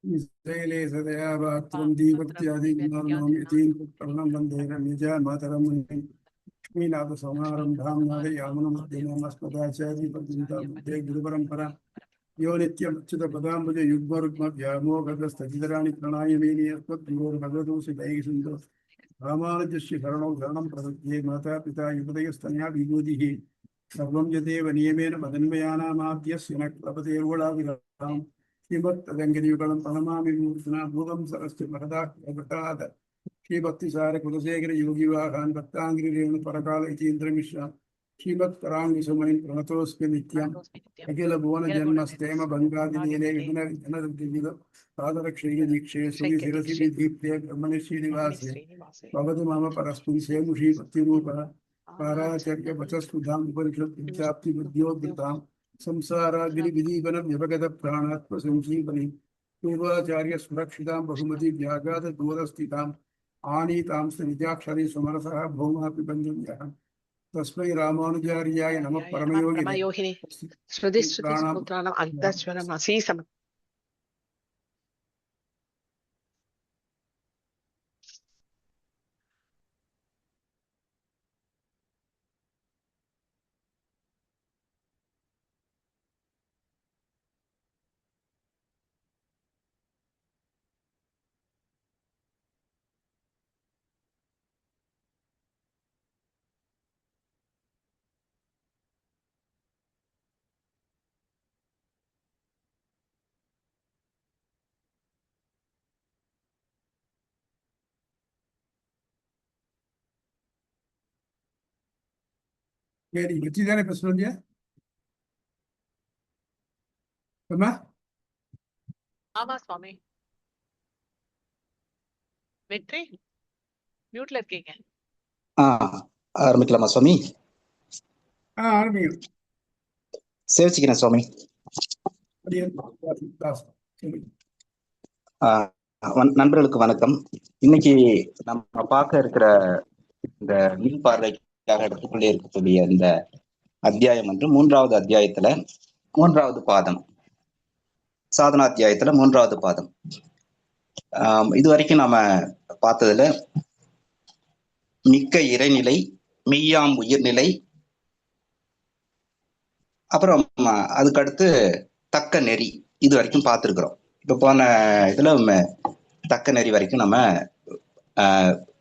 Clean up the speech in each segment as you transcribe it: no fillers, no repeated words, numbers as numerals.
Shelley सदया वात्रं दीपत्यादिगुणार्णवं प्रणं वन्दे निजामातरं लक्ष्मीनाथसमारम्भां नादयामुनमध्यमस्मदाचार्यपर्यन्तां वन्दे गुरुपरम्परां यो नित्यमच्युतपदाम्बुज युग्मरुग्मव्यामोहगस्तजितराणि प्रणायमेनि अस्मद्गुरोर्भगवतोऽसि दैहिकसिन्धो रामानुजस्य शरणौ शरणं प्रपद्ये मातापिता युवतयस्तनया विभूतिः सर्वं यदेव नियमेन मदन्वयानामाद्यस्य न क्लपतेर्वलाविरताम् श्रीमत्तदङ्गिरियुगलं प्रणमामि मूर्धना भूतं सरस्य महदात् श्रीभक्तिसार कुलशेखर योगिवाहान् भक्ताङ्गिरिरेणु परकाल इतीन्द्रमिश्रा श्रीमत्पराङ्गिसमयं प्रणतोऽस्मि नित्यम् अखिल भुवन जन्म स्थेम भङ्गादिलीले विघ्नविघ्न पादरक्षैः दीक्षे श्री शिरसि विदीप्ते ब्रह्मणि श्रीनिवासे भवतु मम परस्मिन् सेमुषी भक्तिरूपः पाराचर्य वचस्सुधाम् उपनिषत् बुद्ध्योद्धताम् संसाराग्निविदीपनं व्यपगत प्राणात्म संजीवनी पूर्वाचार्य सुरक्षितां बहुमती व्याघात दूरस्थिताम् आनीतां निजाक्षरी सुमरसः भौमापि बन्धुभ्यः तस्मै रामानुजार्याय नमः परमयोगिने स्मृतिस्मृतिस्मृतानाम् अन्तःस्वरम् असीसम् சரி வெற்றி தானே இப்ப சொல்லியா ஆமா சுவாமி. வெற்றி மியூட்ல இருக்கீங்க. ஆரம்பிக்கலாமா சுவாமி? ஆரம்பிக்கும் சேவிச்சுக்கிறேன் சுவாமி. நண்பர்களுக்கு வணக்கம். இன்னைக்கு நம்ம பார்க்க இருக்கிற இந்த மின் பார்வைக்காக எடுத்துக்கொண்டே இருக்கக்கூடிய இந்த அத்தியாயம் வந்து 3வது அத்தியாயத்துல 3வது பாதம், சாதனா அத்தியாயத்துல 3வது பாதம். இது வரைக்கும் நாம பார்த்ததுல மிக்க இறைநிலை, மெய்யாம் உயிர்நிலை, அப்புறம் அதுக்கடுத்து தக்க நெறி, இது வரைக்கும் பார்த்துருக்குறோம். இப்ப போன இதுல தக்க நெறி வரைக்கும் நம்ம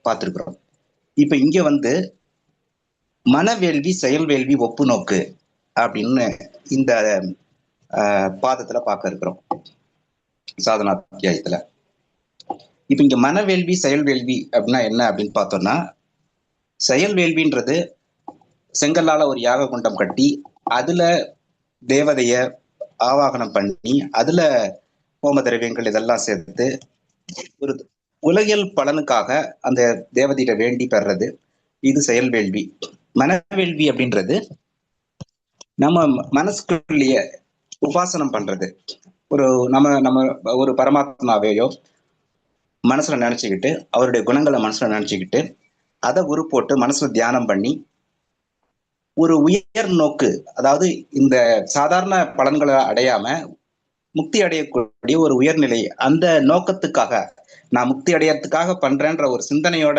பார்த்துருக்குறோம். இப்ப இங்க வந்து மனவேள்வி செயல்வேள்வி ஒப்பு நோக்கு அப்படின்னு இந்த பாதத்துல பார்க்க இருக்கிறோம், சாதனா அத்தியாயத்துல. இப்ப இங்க மனவேள்வி செயல்வேள்வி அப்படின்னா என்ன அப்படின்னு பார்த்தோம்னா, செயல்வேள்வின்றது செங்கல்லால ஒரு யாக குண்டம் கட்டி அதுல தேவதைய ஆவாகனம் பண்ணி அதுல ஹோம திரவியங்கள் இதெல்லாம் சேர்த்து ஒரு உலகியல் பலனுக்காக அந்த தேவதையிட வேண்டி பெறது, இது செயல்வேள்வி. மனவேள்வி அப்படின்றது நம்ம மனசுக்குள்ளேயே உபாசனம் பண்றது. நம்ம ஒரு பரமாத்மாவையோ மனசுல நினைச்சுக்கிட்டு, அவருடைய குணங்களை மனசுல நினைச்சுக்கிட்டு, அதை போட்டு மனசுல தியானம் பண்ணி ஒரு உயர் நோக்கு, அதாவது இந்த சாதாரண பலன்களை அடையாம முக்தி அடையக்கூடிய ஒரு உயர்நிலை, அந்த நோக்கத்துக்காக நான் முக்தி அடையறதுக்காக பண்றேன்ற ஒரு சிந்தனையோட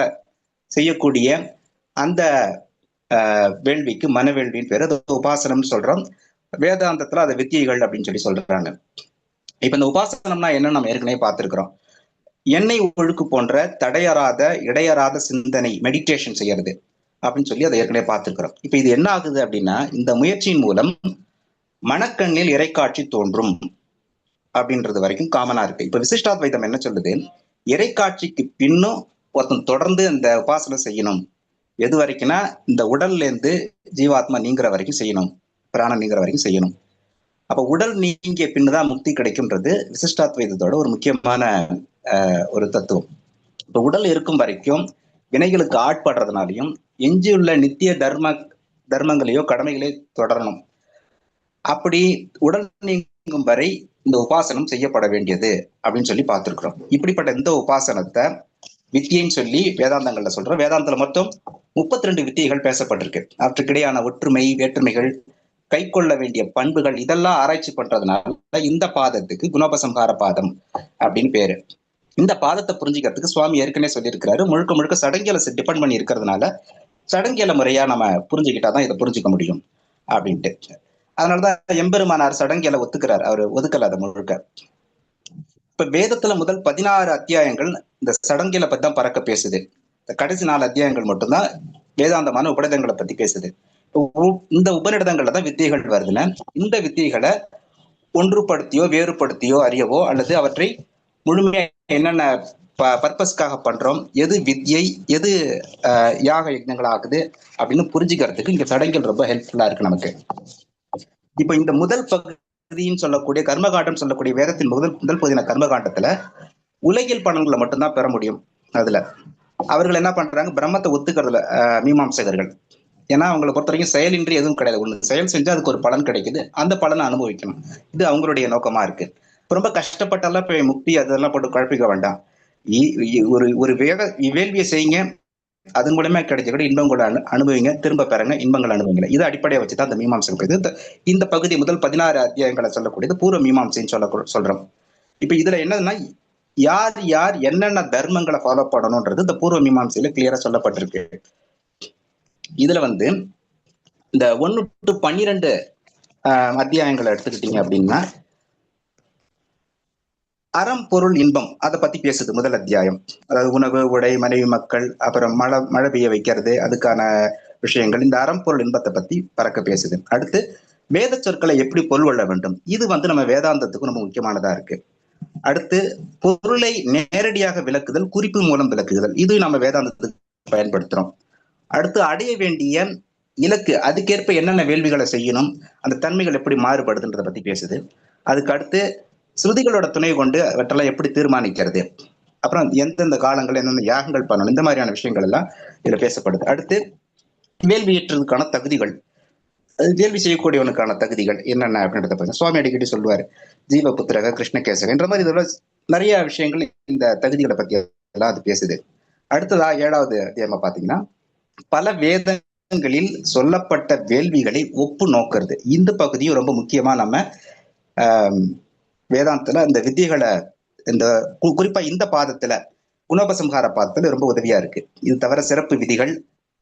செய்யக்கூடிய அந்த வேள்விக்கு மனவேள்வின்னு பேரு. அது உபாசனம்னு சொல்றோம். வேதாந்தத்துல அதை வித்தியைகள் அப்படின்னு சொல்லி சொல்றாங்க. இப்ப இந்த உபாசனம்னா என்னன்னு நம்ம ஏற்கனவே பார்த்திருக்கிறோம். எண்ணெய் ஒழுக்கு போன்ற தடையறாத இடையறாத சிந்தனை, மெடிடேஷன் செய்யறது அப்படின்னு சொல்லி அதை ஏற்கனவே பார்த்திருக்கிறோம். இப்ப இது என்ன ஆகுது அப்படின்னா, இந்த முயற்சியின் மூலம் மனக்கண்ணில் இறைக்காட்சி தோன்றும் அப்படின்றது வரைக்கும் காமனா இருக்கு. இப்ப விசிஷ்டாத்வைதம் என்ன சொல்லுது, இறைக்காட்சிக்கு பின்னும் ஒருத்தன் தொடர்ந்து அந்த உபாசனை செய்யணும். எது வரைக்கும்னா, இந்த உடல்ல இருந்து ஜீவாத்மா நீங்கிற வரைக்கும் செய்யணும், பிராணம் நீங்கிற வரைக்கும் செய்யணும். அப்ப உடல் நீங்கிய பின்னுதான் முக்தி கிடைக்கும்ன்றது விசிஷ்டாத்வைதத்தோட ஒரு முக்கியமான ஒரு தத்துவம். இப்ப உடல் இருக்கும் வரைக்கும் வினைகளுக்கு ஆட்படுறதுனாலையும் எஞ்சியுள்ள நித்திய தர்மங்களையோ கடமைகளையோ தொடரணும். அப்படி உடல் நீங்கும் வரை இந்த உபாசனம் செய்யப்பட வேண்டியது அப்படின்னு சொல்லி பார்த்திருக்கிறோம். இப்படிப்பட்ட இந்த உபாசனத்தை வித்தியைன்னு சொல்லி வேதாந்தங்கள்ல சொல்றோம். வேதாந்தத்துல மொத்தம் 32 வித்தியைகள் பேசப்பட்டிருக்கு. அவற்றுக்கிடையான ஒற்றுமை, வேற்றுமைகள், கை கொள்ள வேண்டிய பண்புகள், இதெல்லாம் ஆராய்ச்சி பண்றதுனால இந்த பாதத்துக்கு குணோபசம்ஹார பாதம் அப்படின்னு பேரு. இந்த பாதத்தை புரிஞ்சுக்கிறதுக்கு சுவாமி ஏற்கனவே சொல்லியிருக்கிறாரு, முழுக்க முழுக்க சடங்கியலை டிபெண்ட் பண்ணி இருக்கிறதுனால சடங்கியல முறையா நம்ம புரிஞ்சுக்கிட்டாதான் இதை புரிஞ்சுக்க முடியும் அப்படின்ட்டு. அதனாலதான் எம்பெருமானார் சடங்கியலை ஒத்துக்கிறார், அவர் ஒதுக்கல அதை முழுக்க. இப்ப வேதத்துல முதல் 16 அத்தியாயங்கள் இந்த சடங்கியலை பத்தி தான் பறக்க பேசுது. இந்த கடைசி 4 அத்தியாயங்கள் மட்டும்தான் வேதாந்தமான உபநிடதங்களை பத்தி பேசுது. இந்த உபநிடதங்கள்ல தான் வித்தியைகள் வருதுன்னா, இந்த வித்தியைகளை ஒன்றுபடுத்தியோ வேறுபடுத்தியோ அறியவோ அல்லது அவற்றை முழுமையா என்னென்ன பர்பஸ்க்காக பண்றோம், எது வித்யை எது யாக யஜ்னங்கள் ஆகுது அப்படின்னு புரிஞ்சுக்கிறதுக்கு இங்க சடங்கியல் ரொம்ப ஹெல்ப்ஃபுல்லா இருக்கு நமக்கு. இப்ப இந்த முதல் பகுதின்னு சொல்லக்கூடிய கர்மகாண்டம் சொல்லக்கூடிய வேதத்தின் முதல் பகுதியான கர்மகாண்டத்துல உலகியல் பலன்களை மட்டும்தான் பெற முடியும். அதுல அவர்கள் என்ன பண்றாங்க, பிரம்மத்தை ஒத்துக்கிறதுல மீமாம்சகர்கள். ஏன்னா அவங்களை பொறுத்த வரைக்கும் செயலின்றி எதுவும் கிடையாது. ஒண்ணு செயல் செஞ்சா அதுக்கு ஒரு பலன் கிடைக்குது, அந்த பலனை அனுபவிக்கணும், இது அவங்களுடைய நோக்கமா இருக்கு. ரொம்ப கஷ்டப்பட்டெல்லாம் போய் முக்தி அதெல்லாம் போட்டு குழப்பிக்க வேண்டாம். ஒரு வேள்வியை செய்யுங்க, அதன் மூலமா கிடைச்ச இன்பங்களை அனுபவிங்க, திரும்ப பெறங்க, இன்பங்கள் அனுபவிங்க. இது அடிப்படையை வச்சுதான் அந்த மீமாம்சம் போயிது. இந்த பகுதி முதல் 16 அத்தியாயங்களை சொல்லக்கூடியது பூர்வ மீமாம்சைன்னு சொல்றோம். இப்ப இதுல என்னதுன்னா, யார் யார் என்னென்ன தர்மங்களை ஃபாலோ பண்ணணும்ன்றது இந்த பூர்வ மீமாம்சையில கிளியரா சொல்லப்பட்டிருக்கு. இதுல இந்த 1 to 12 அத்தியாயங்களை எடுத்துக்கிட்டீங்க அப்படின்னா, அறம் பொருள் இன்பம் அதை பத்தி பேசுது முதல் அத்தியாயம். அதாவது உணவு உடை மனைவி மக்கள், அப்புறம் மழை பெய்ய வைக்கிறது, அதுக்கான விஷயங்கள், இந்த அறம் பொருள் இன்பத்தை பத்தி பறக்க பேசுது. அடுத்து வேத சொற்களை எப்படி பொருள் கொள்ள வேண்டும், இது நம்ம வேதாந்தத்துக்கு ரொம்ப முக்கியமானதா இருக்கு. அடுத்து பொருளை நேரடியாக விளக்குதல், குறிப்பு மூலம் விளக்குதல், இது நம்ம வேதாந்தத்துக்கு பயன்படுத்துறோம். அடுத்து அடைய வேண்டிய இலக்கு, அதுக்கேற்ப என்னென்ன வேள்விகளை செய்யணும், அந்த தன்மைகள் எப்படி மாறுபடுதுன்றதை பத்தி பேசுது. அதுக்கு அடுத்து ஸ்ருதிகளோட துணை கொண்டு அவற்றெல்லாம் எப்படி தீர்மானிக்கிறது, அப்புறம் எந்தெந்த காலங்கள் என்னென்ன யாகங்கள் பண்ணணும், இந்த மாதிரியான விஷயங்கள் எல்லாம் இதுல பேசப்படுது. அடுத்து வேள்வி ஏற்றதுக்கான தகுதிகள், வேள்வி செய்யக்கூடியவனுக்கான தகுதிகள் என்னென்ன அப்படின்றத பத்தி சுவாமி அடிக்கடி சொல்லுவாரு, ஜீவபுத்திரக கிருஷ்ணகேசக என்ற மாதிரி இதோட நிறைய விஷயங்கள் இந்த தகுதிகளை பத்தி எல்லாம் அது பேசுது. அடுத்ததா 7வது அத்தியாயமா பாத்தீங்கன்னா, பல வேதங்களில் சொல்லப்பட்ட வேள்விகளை ஒப்பு நோக்கிறது. இந்த பகுதியும் ரொம்ப முக்கியமா நம்ம வேதாந்தத்துல இந்த வித்தியைகளை இந்த குறிப்பா இந்த பாதத்துல குணோபசம்ஹார பாதத்துல ரொம்ப உதவியா இருக்கு. இது தவிர சிறப்பு விதிகள்,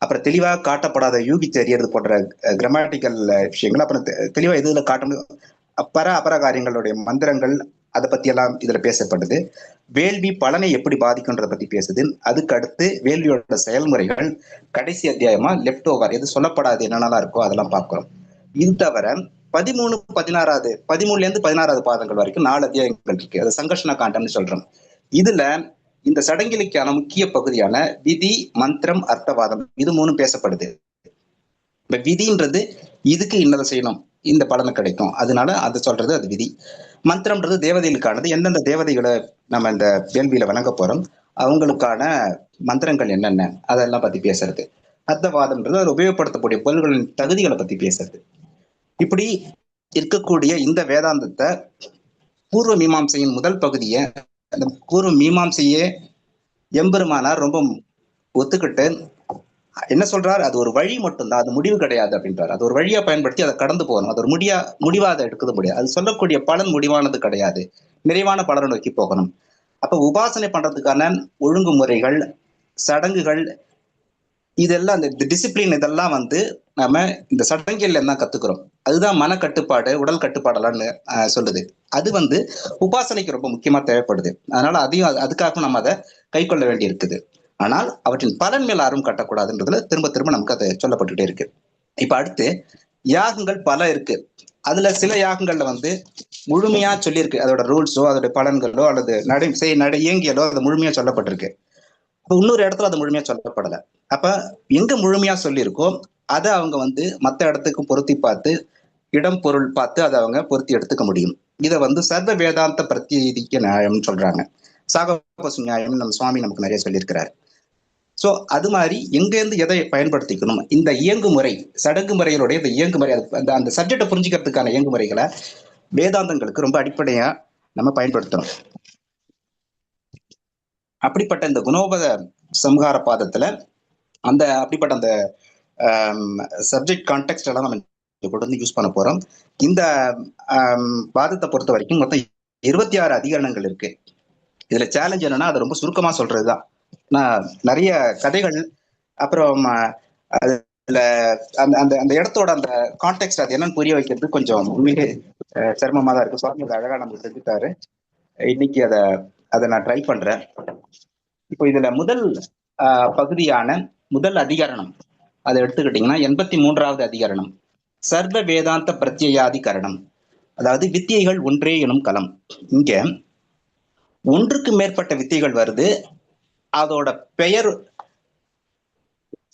அப்புறம் தெளிவாக காட்டப்படாத யூகிச்சு அறியறது போன்ற கிராமட்டிக்கல் விஷயங்கள், அப்புறம் தெளிவா எதுல காட்ட முடியும் அபர காரியங்களுடைய மந்திரங்கள், அதை பத்தி எல்லாம் இதுல பேசப்படுது. வேள்வி பலனை எப்படி பாதிக்கும்ன்றதை பத்தி பேசுது. அதுக்கு அடுத்து வேள்வியோட செயல்முறைகள், கடைசி அத்தியாயமா லெப்ட் ஓவர் எது சொல்லப்படாது என்னென்னலாம் இருக்கோ அதெல்லாம் பார்க்கிறோம். இது தவிர 13, 16 13ல இருந்து 16வது பாதங்கள் வரைக்கும் 4 அத்தியாயங்கள் இருக்கு. அது சங்கர்ஷண காண்டம்னு சொல்றோம். இதுல இந்த சடங்கிலுக்கான முக்கிய பகுதியான விதி, மந்திரம், அர்த்தவாதம், இது 3 பேசப்படுது. இப்ப விதின்றது இதுக்கு இன்னதை செய்யணும், இந்த பலனை கிடைக்கும், அதனால அதை சொல்றது அது விதி. மந்திரம்ன்றது தேவதைகளுக்கானது, எந்தெந்த தேவதைகளை நம்ம இந்த வேள்வியில வணங்க போறோம் அவங்களுக்கான மந்திரங்கள் என்னென்ன அதெல்லாம் பத்தி பேசுறது. அர்த்தவாதம்ன்றது அது உபயோகப்படுத்தக்கூடிய பொருள்களின் தகுதிகளை பத்தி பேசுறது. இப்படி இருக்கக்கூடிய இந்த வேதாந்தத்தை பூர்வ மீமாம்சையின் முதல் பகுதியை, அந்த பூர்வ மீமாம்சையே எம்பெருமானார் ரொம்ப ஒத்துக்கிட்டு என்ன சொல்றாரு, அது ஒரு வழி மட்டும்தான், அது முடிவு கிடையாது அப்படின்றாரு. அது ஒரு வழியா பயன்படுத்தி அதை கடந்து போகணும், அது ஒரு முடிவா அதை எடுக்க முடியாது, அது சொல்லக்கூடிய பலன் முடிவானது கிடையாது, நிறைவான பலனை நோக்கி போகணும். அப்ப உபாசனை பண்றதுக்கான ஒழுங்குமுறைகள், சடங்குகள், இதெல்லாம் இந்த டிசிப்ளின் இதெல்லாம் நம்ம இந்த சடங்கியல்ல தான் கத்துக்கிறோம். அதுதான் மன கட்டுப்பாடு, உடல் கட்டுப்பாடெல்லாம்னு சொல்லுது. அது உபாசனைக்கு ரொம்ப முக்கியமா தேவைப்படுது. அதனால அதுக்காக நம்ம அதை கை கொள்ள வேண்டி இருக்குது. ஆனால் அவற்றின் பலன் மேல் ஆர்வம் கட்டக்கூடாதுன்றதுல திரும்ப திரும்ப நமக்கு அது சொல்லப்பட்டுட்டே இருக்கு. இப்ப அடுத்து யாகங்கள் பல இருக்கு. அதுல சில யாகங்கள்ல முழுமையா சொல்லியிருக்கு, அதோட ரூல்ஸோ அதோட பலன்களோ அல்லது இயங்கியலோ அது முழுமையா சொல்லப்பட்டிருக்கு. இப்ப இன்னொரு இடத்துல அது முழுமையா சொல்லப்படலை. அப்ப எங்க முழுமையா சொல்லியிருக்கோ அதை அவங்க மற்ற இடத்துக்கு பொருத்தி பார்த்து, இடம் பொருள் பார்த்து அதை அவங்க பொருத்தி எடுத்துக்க முடியும். இதை சர்வ வேதாந்த பிரத்யேக நியாயம்னு சொல்றாங்க. சாகபசு நியாயம் நம்ம சுவாமி நமக்கு நிறைய சொல்லியிருக்கிறார். சோ அது மாதிரி எங்கேருந்து எதை பயன்படுத்திக்கணும், இந்த இயங்குமுறை, சடங்கு முறைகளுடைய இந்த இயங்குமுறை, அந்த சப்ஜெக்டை புரிஞ்சுக்கிறதுக்கான இயங்குமுறைகளை வேதாந்தங்களுக்கு ரொம்ப அடிப்படையா நம்ம பயன்படுத்தணும். அப்படிப்பட்ட இந்த குணோபத சம்ஹார பாதத்துல அப்படிப்பட்ட அந்த சப்ஜெக்ட் கான்டெக்ட் எல்லாம் நம்ம கொண்டு வந்து யூஸ் பண்ண போறோம். இந்த வாதத்தை பொறுத்த வரைக்கும் மொத்தம் 26 அதிகரணங்கள் இருக்கு. இதுல சேலஞ்ச் என்னன்னா அதை ரொம்ப சுருக்கமா சொல்றதுதான். நான் நிறைய கதைகள் அப்புறம் அதுல அந்த அந்த அந்த இடத்தோட அந்த கான்டெக்ட் அது என்னன்னு புரிய வைக்கிறது கொஞ்சம் உண்மையிலே சிரமமா தான் இருக்கு. சுவாமி அதை அழகா நமக்கு செஞ்சுட்டாரு. இன்னைக்கு அதை நான் ட்ரை பண்றேன். இப்போ இதுல முதல் பகுதியான முதல் அதிகரணம் அதை எடுத்துக்கிட்டீங்கன்னா 83வது அதிகரணம் சர்வ வேதாந்த பிரத்யாதிகரணம், அதாவது வித்தியைகள் ஒன்றே எனும் களம். இங்க ஒன்றுக்கு மேற்பட்ட வித்தியைகள் வருது. அதோட பெயர்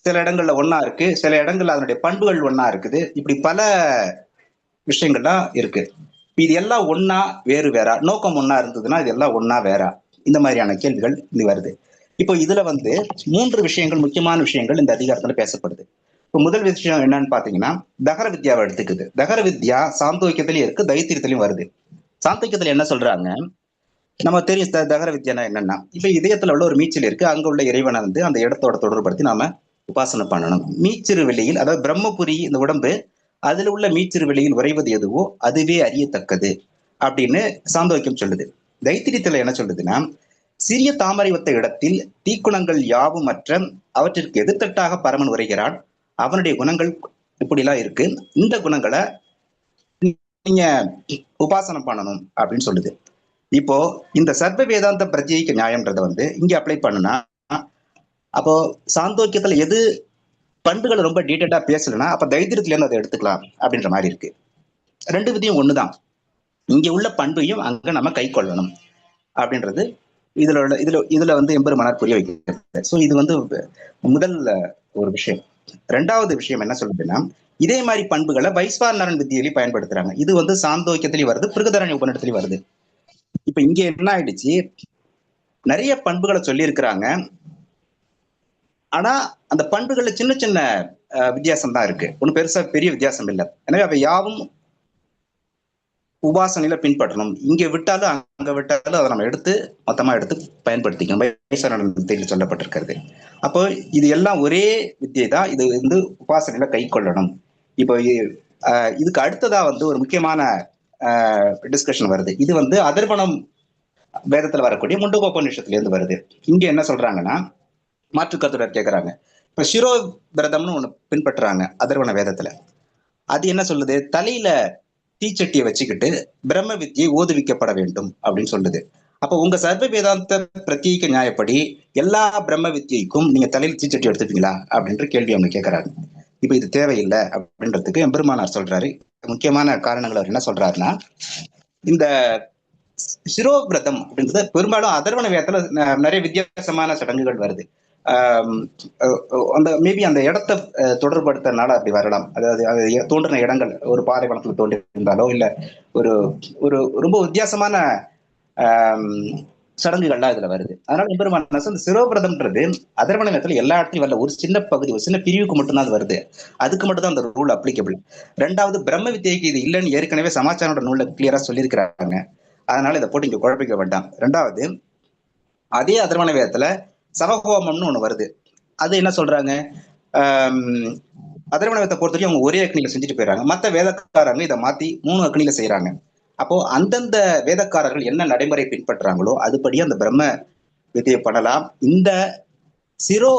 சில இடங்கள்ல ஒன்னா இருக்கு, சில இடங்கள்ல அதனுடைய பண்புகள் ஒன்னா இருக்குது. இப்படி பல விஷயங்கள்லாம் இருக்கு. இது எல்லாம் ஒன்னா வேறு வேறா, நோக்கம் ஒன்னா இருந்ததுன்னா இது எல்லாம் ஒன்னா வேறா, இந்த மாதிரியான கேள்விகள் இது வருது. இப்போ இதுல 3 விஷயங்கள், முக்கியமான விஷயங்கள் இந்த அதிகாரத்துல பேசப்படுது. இப்போ முதல் விஷயம் என்னன்னு பாத்தீங்கன்னா தகர வித்யாவை எடுத்துக்குது. தகர வித்யா சாந்தோக்கியத்திலயும் இருக்கு, தைத்திரியத்திலயும் வருது. சாந்தோக்கியத்துல என்ன சொல்றாங்க, நம்ம தெரியும் தகர வித்யானா என்னன்னா, இப்ப இதயத்துல உள்ள ஒரு மீச்சல் இருக்கு, அங்க உள்ள இறைவனை அந்த இடத்தோட தொடர்படுத்தி நாம உபாசனை பண்ணணும். மீச்சிறு வெளியில், அதாவது பிரம்மபுரி இந்த உடம்பு, அதுல உள்ள மீச்சிறு வெளியில் உறைவது எதுவோ அதுவே அறியத்தக்கது அப்படின்னு சாந்தோக்கியம் சொல்லுது. தைத்திரியத்துல என்ன சொல்லுதுன்னா, சிறிய தாமரை ஒத்த இடத்தில் தீக்குணங்கள் யாவும் மற்ற அவற்றிற்கு எதிர்த்தட்டாக பரமன் உரைகிறான், அவனுடைய குணங்கள் இப்படிலாம் இருக்கு, இந்த குணங்களை நீங்க உபாசனம் பண்ணணும் அப்படின்னு சொல்லுது. இப்போ இந்த சர்வ வேதாந்த பிரத்யேக நியாயம்ன்றத இங்க அப்ளை பண்ணுனா, அப்போ சாந்தோக்கியத்துல எது பண்புகளை ரொம்ப டீட்டெயிலா பேசலன்னா அப்ப தைத்திரியத்துல இருந்து அதை எடுத்துக்கலாம் அப்படின்ற மாதிரி இருக்கு. ரெண்டு விதியும் ஒண்ணுதான். இங்க உள்ள பண்பையும் அங்க நம்ம கை கொள்ளணும் அப்படின்றது இதுல எம்பெருமானார் புரிய வைக்கிறது. சோ இது முதல் ஒரு விஷயம். ரெண்டாவது விஷயம் என்ன சொல்லுதுன்னா, இதே மாதிரி பண்புகளை வைஸ்வானரன் வித்தியிலையும் பயன்படுத்துறாங்க. இது சாந்தோக்கியத்திலையும் வருது, பிருகதாரண்ய உபநிடத்திலையும் வருது. இப்ப இங்க என்ன ஆயிடுச்சு, நிறைய பண்புகளை சொல்லி இருக்கிறாங்க. ஆனா அந்த பண்புகள்ல சின்ன சின்ன வித்தியாசம் தான் இருக்கு, ஒண்ணு பெருசா பெரிய வித்தியாசம் இல்லை. எனவே அவை யாவும் உபாசனையில பின்பற்றணும். இங்க விட்டாலும் அங்க விட்டாலும் அதை நம்ம மொத்தமா எடுத்து பயன்படுத்திக்கணும், வைஸ்வானரன் சொல்லப்பட்டிருக்கிறது. அப்போ இது எல்லாம் ஒரே வித்தியை தான், இது உபாசனையில கை கொள்ளணும். இப்போ இதுக்கு அடுத்ததா ஒரு முக்கியமான டிஸ்கஷன் வருது. இது அதர்வணம் வேதத்துல வரக்கூடிய முண்டகோபநிஷத்துல இருந்து வருது. இங்க என்ன சொல்றாங்கன்னா, மாற்று கருத்துடர் கேட்கறாங்க, இப்ப சிரோ விரதம்னு ஒண்ணு பின்பற்றுறாங்க அதர்வண வேதத்துல. அது என்ன சொல்லுது, தலையில தீச்சட்டியை வச்சுக்கிட்டு பிரம்ம வித்தியை ஓதுவிக்கப்பட வேண்டும் அப்படின்னு சொல்லுது. அப்ப உங்க சர்வ வேதாந்த பிரத்யேக நியாயப்படி எல்லா பிரம்ம வித்தியைக்கும் நீங்க தலையில தீச்சட்டி எடுத்துப்பீங்களா அப்படின்ற கேள்வி அவங்க கேட்கறாரு. இப்ப இது தேவையில்லை அப்படின்றதுக்கு எம்பெருமானார் சொல்றாரு. முக்கியமான காரணங்கள் அவர் என்ன சொல்றாருன்னா, இந்த சிரோவிரதம் அப்படின்றது பெரும்பாலும் அதர்வண வேதத்துல நிறைய வித்தியாசமான சடங்குகள் வருது. மேபி அந்த இடத்தை தொடர்படுத்தனால அப்படி வரலாம். அதாவது தோன்றின இடங்கள் ஒரு பாலைவனத்துல தோன்றி இருந்தாலோ இல்ல ஒரு ஒரு ரொம்ப வித்தியாசமான சடங்குகள்லாம் இதுல வருது. அதனால எம்பெருமான் இந்த சிரோவிரதம்ன்றது அதர்வண வேதத்துல எல்லா இடத்துலயும் வரல, ஒரு சின்ன பகுதி, ஒரு சின்ன பிரிவுக்கு மட்டும்தான் அது வருது. அதுக்கு மட்டும் தான் அந்த ரூல் அப்ளிகபிள். ரெண்டாவது, பிரம்ம வித்தியைக்கு இது இல்லைன்னு ஏற்கனவே சமாச்சாரோட நூல்ல கிளியரா சொல்லியிருக்கிறாங்க. அதனால இதை போட்டு இங்க குழப்பிக்க வேண்டாம். ரெண்டாவது, அதே அதர்வண வேதத்துல சவஹோமம்னு ஒண்ணு வருது. அது என்ன சொல்றாங்க, அதர்வண வேதத்தை பொறுத்தவரைக்கும் அவங்க ஒரே அக்னியில செஞ்சுட்டு போயிடறாங்க. மற்ற வேதக்காரங்க இதை மாத்தி 3 அக்னியில செய்யறாங்க. அப்போ அந்தந்த வேதக்காரர்கள் என்ன நடைமுறை பின்பற்றுறாங்களோ அதுபடி அந்த பிரம்ம வித்தியை பண்ணலாம். இந்த சிரோ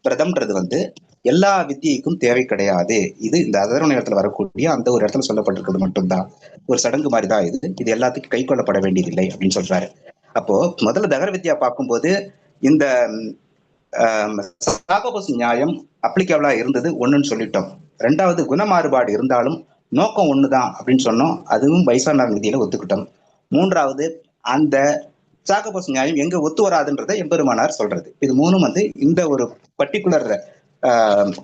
விரதம்ன்றது எல்லா வித்தியைக்கும் தேவை கிடையாது. இது இந்த அதர்வண இடத்துல வரக்கூடிய அந்த ஒரு இடத்துல சொல்லப்பட்டிருக்கிறது மட்டும்தான், ஒரு சடங்கு மாதிரி தான். இது எல்லாத்துக்கும் கை கொள்ளப்பட வேண்டியதில்லை அப்படின்னு சொல்றாரு. அப்போ முதல்ல தகர வித்யா பார்க்கும்போது இந்த சாகபோஸ் நியாயம் அப்ளிகபிளா இருந்தது ஒண்ணுன்னு சொல்லிட்டோம். ரெண்டாவது, குண மாறுபாடு இருந்தாலும் நோக்கம் ஒண்ணுதான் அப்படின்னு சொன்னோம், அதுவும் வைஸ்வானரன் விதியில ஒத்துக்கிட்டோம். மூன்றாவது, அந்த சாகபோஸ் நியாயம் எங்க ஒத்து வராதுன்றதை எம்பெருமானார் சொல்றது. இது மூணும் இந்த ஒரு பர்டிகுலர்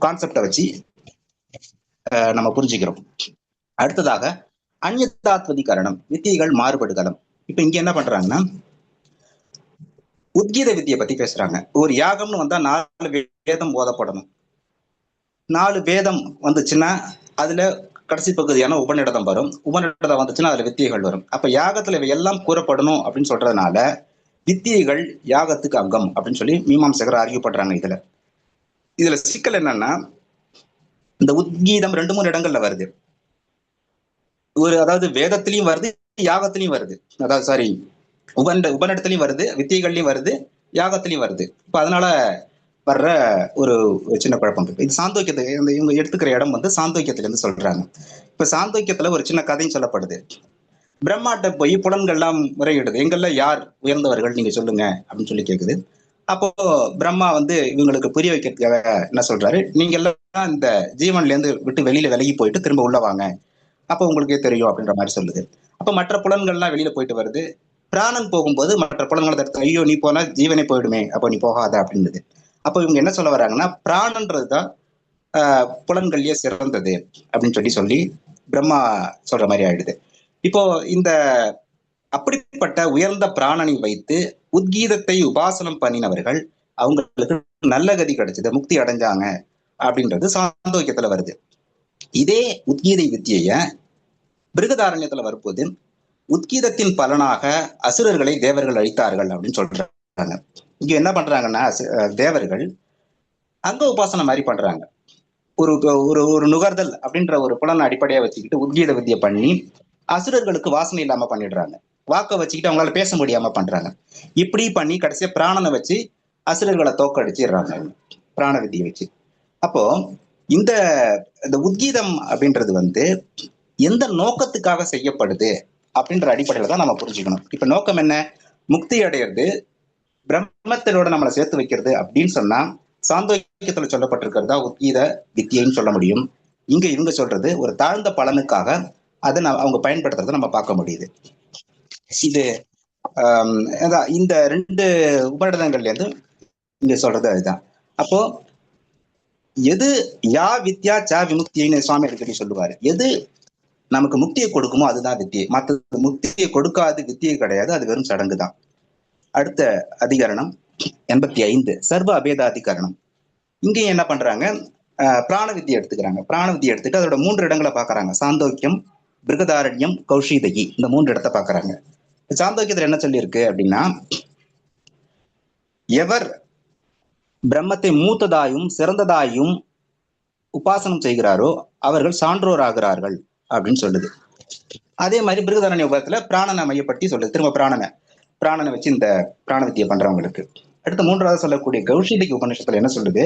கான்செப்டை வச்சு நம்ம புரிஞ்சுக்கிறோம். அடுத்ததாக அந்யதாத்வதிகரணம், வித்தியைகள் மாறுபடுகளம். இப்ப இங்க என்ன பண்றாங்கன்னா, உத்கீத வித்தியை பத்தி பேசுறாங்க. ஒரு யாகம்னு வந்தா 4 வேதம் ஓதப்படணும். 4 வேதம் வந்துச்சுன்னா அதுல கடைசி பகுதியான உபநிடதம் வரும். உபநிடதம் வந்துச்சுன்னா அதுல வித்தியைகள் வரும். அப்ப யாகத்துல இவை எல்லாம் கூறப்படணும் அப்படின்னு சொல்றதுனால வித்தியைகள் யாகத்துக்கு அங்கம் அப்படின்னு சொல்லி மீமாம்சகர் ஆர்கியூ பண்றாங்க. இதுல சிக்கல் என்னன்னா, இந்த உத்கீதம் 2-3 இடங்கள்ல வருது. அதாவது வேதத்திலையும் வருது, யாகத்திலையும் வருது. அதாவது சாரி, உபநிடத்திலையும் வருது, வித்தியைகள்லயும் வருது, யாகத்திலையும் வருது. இப்ப அதனால வர்ற ஒரு சின்ன குழப்பம் இருக்கு. இது சாந்தோக்கியத்தை இவங்க எடுத்துக்கிற இடம் சாந்தோக்கியத்துல இருந்து சொல்றாங்க. இப்ப சாந்தோக்கியத்துல ஒரு சின்ன கதையும் சொல்லப்படுது. பிரம்மாட்ட போய் புலன்கள்லாம் முறையிடுது, எங்கெல்லாம் யார் உயர்ந்தவர்கள் நீங்க சொல்லுங்க அப்படின்னு சொல்லி கேக்குது. அப்போ பிரம்மா இவங்களுக்கு புரிய வைக்கிறதுக்காக என்ன சொல்றாரு, நீங்க எல்லாம் இந்த ஜீவன்ல இருந்து விட்டு வெளியில விலகி போயிட்டு திரும்ப உள்ள வாங்க, அப்ப உங்களுக்கே தெரியும் அப்படின்ற மாதிரி சொல்லுது. அப்ப மற்ற புலன்கள்லாம் வெளியில போயிட்டு வருது. பிராணன் போகும்போது மற்ற புலன்களை தடுத்து, ஐயோ நீ போனா ஜீவனே போயிடுமே, அப்போ நீ போகாத அப்படின்னுது. அப்போ இவங்க என்ன சொல்ல வர்றாங்கன்னா, பிராணன்றதுதான் புலன்கள்லயே சிறந்தது அப்படின்னு சொல்லி பிரம்மா சொல்ற மாதிரி ஆயிடுது. இப்போ இந்த அப்படிப்பட்ட உயர்ந்த பிராணனை வைத்து உத்கீதத்தை உபாசனம் பண்ணினவர்கள் அவங்களுக்கு நல்ல கதி கிடைச்சது, முக்தி அடைஞ்சாங்க அப்படின்றது சாந்தோக்கியத்துல வருது. இதே உத்கீதை வித்திய பிருகதாரண்யத்துல வரும்போது உத்கீதத்தின் பலனாக அசுரர்களை தேவர்கள் அழித்தார்கள் அப்படின்னு சொல்றாங்க. இங்க என்ன பண்றாங்கன்னா, தேவர்கள் அங்க உபாசனை மாதிரி பண்றாங்க. ஒரு ஒரு நுகர்தல் அப்படின்ற ஒரு புலனை அடிப்படையா வச்சுக்கிட்டு உத்கீத வித்தியை பண்ணி அசுரர்களுக்கு வாசனை இல்லாம பண்ணிடுறாங்க. வாக்க வச்சுக்கிட்டு அவங்களால பேச முடியாம பண்றாங்க. இப்படி பண்ணி கடைசியா பிராணனை வச்சு அசுரர்களை தோக்கடிச்சிடுறாங்க, பிராண வித்தியை வச்சு. அப்போ இந்த உத்கீதம் அப்படின்றது எந்த நோக்கத்துக்காக செய்யப்படுது அப்படின்ற அடிப்படையில தான் நம்ம புரிஞ்சுக்கணும். இப்ப நோக்கம் என்ன? முக்தி அடையிறது, பிரம்மத்தினோட நம்மளை சேர்த்து வைக்கிறது அப்படின்னு சொன்னா சாந்தோக்கியத்துல சொல்லப்பட்டிருக்கிறதா உத்கீத வித்தியைன்னு சொல்ல முடியும். இங்க இவங்க சொல்றது ஒரு தாழ்ந்த பலனுக்காக அதை அவங்க பயன்படுத்துறதை நம்ம பார்க்க முடியுது. இது இந்த 2 உபநிடதங்கள்ல இருந்து இங்க சொல்றது அதுதான். அப்போ எது யா வித்யா ச விமுக்தின்னு சுவாமி அடிக்கடி சொல்லுவாரு. எது நமக்கு முக்தியை கொடுக்குமோ அதுதான் வித்தியை, மற்ற முக்தியை கொடுக்காது வித்தியை கிடையாது, அது வெறும் சடங்கு தான். அடுத்த அதிகரணம் 85 சர்வ அபேதாதிகரணம். இங்கேயும் என்ன பண்றாங்க, பிராண வித்தியை எடுத்துக்கிறாங்க. பிராண வித்தியை எடுத்துட்டு அதோட 3 இடங்களை பாக்குறாங்க. சாந்தோக்கியம், பிருகதாரண்யம், கௌஷிதகி, இந்த 3 இடத்தை பாக்குறாங்க. சாந்தோக்கியத்துல என்ன சொல்லியிருக்கு அப்படின்னா, எவர் பிரம்மத்தை மூத்ததாயும் சிறந்ததாயும் உபாசனம் செய்கிறாரோ அவர்கள் சான்றோர் ஆகிறார்கள் அப்படின்னு சொல்லுது. அதே மாதிரி பிருகதாரண்ய உபத்துல பிராணனை மையப்படுத்தி சொல்லுது. திரும்ப பிராணனை வச்சு இந்த பிராண வித்தியை பண்றவங்களுக்கு. அடுத்த 3வது சொல்லக்கூடிய கௌஷிதகி உபநிஷத்துல என்ன சொல்லுது,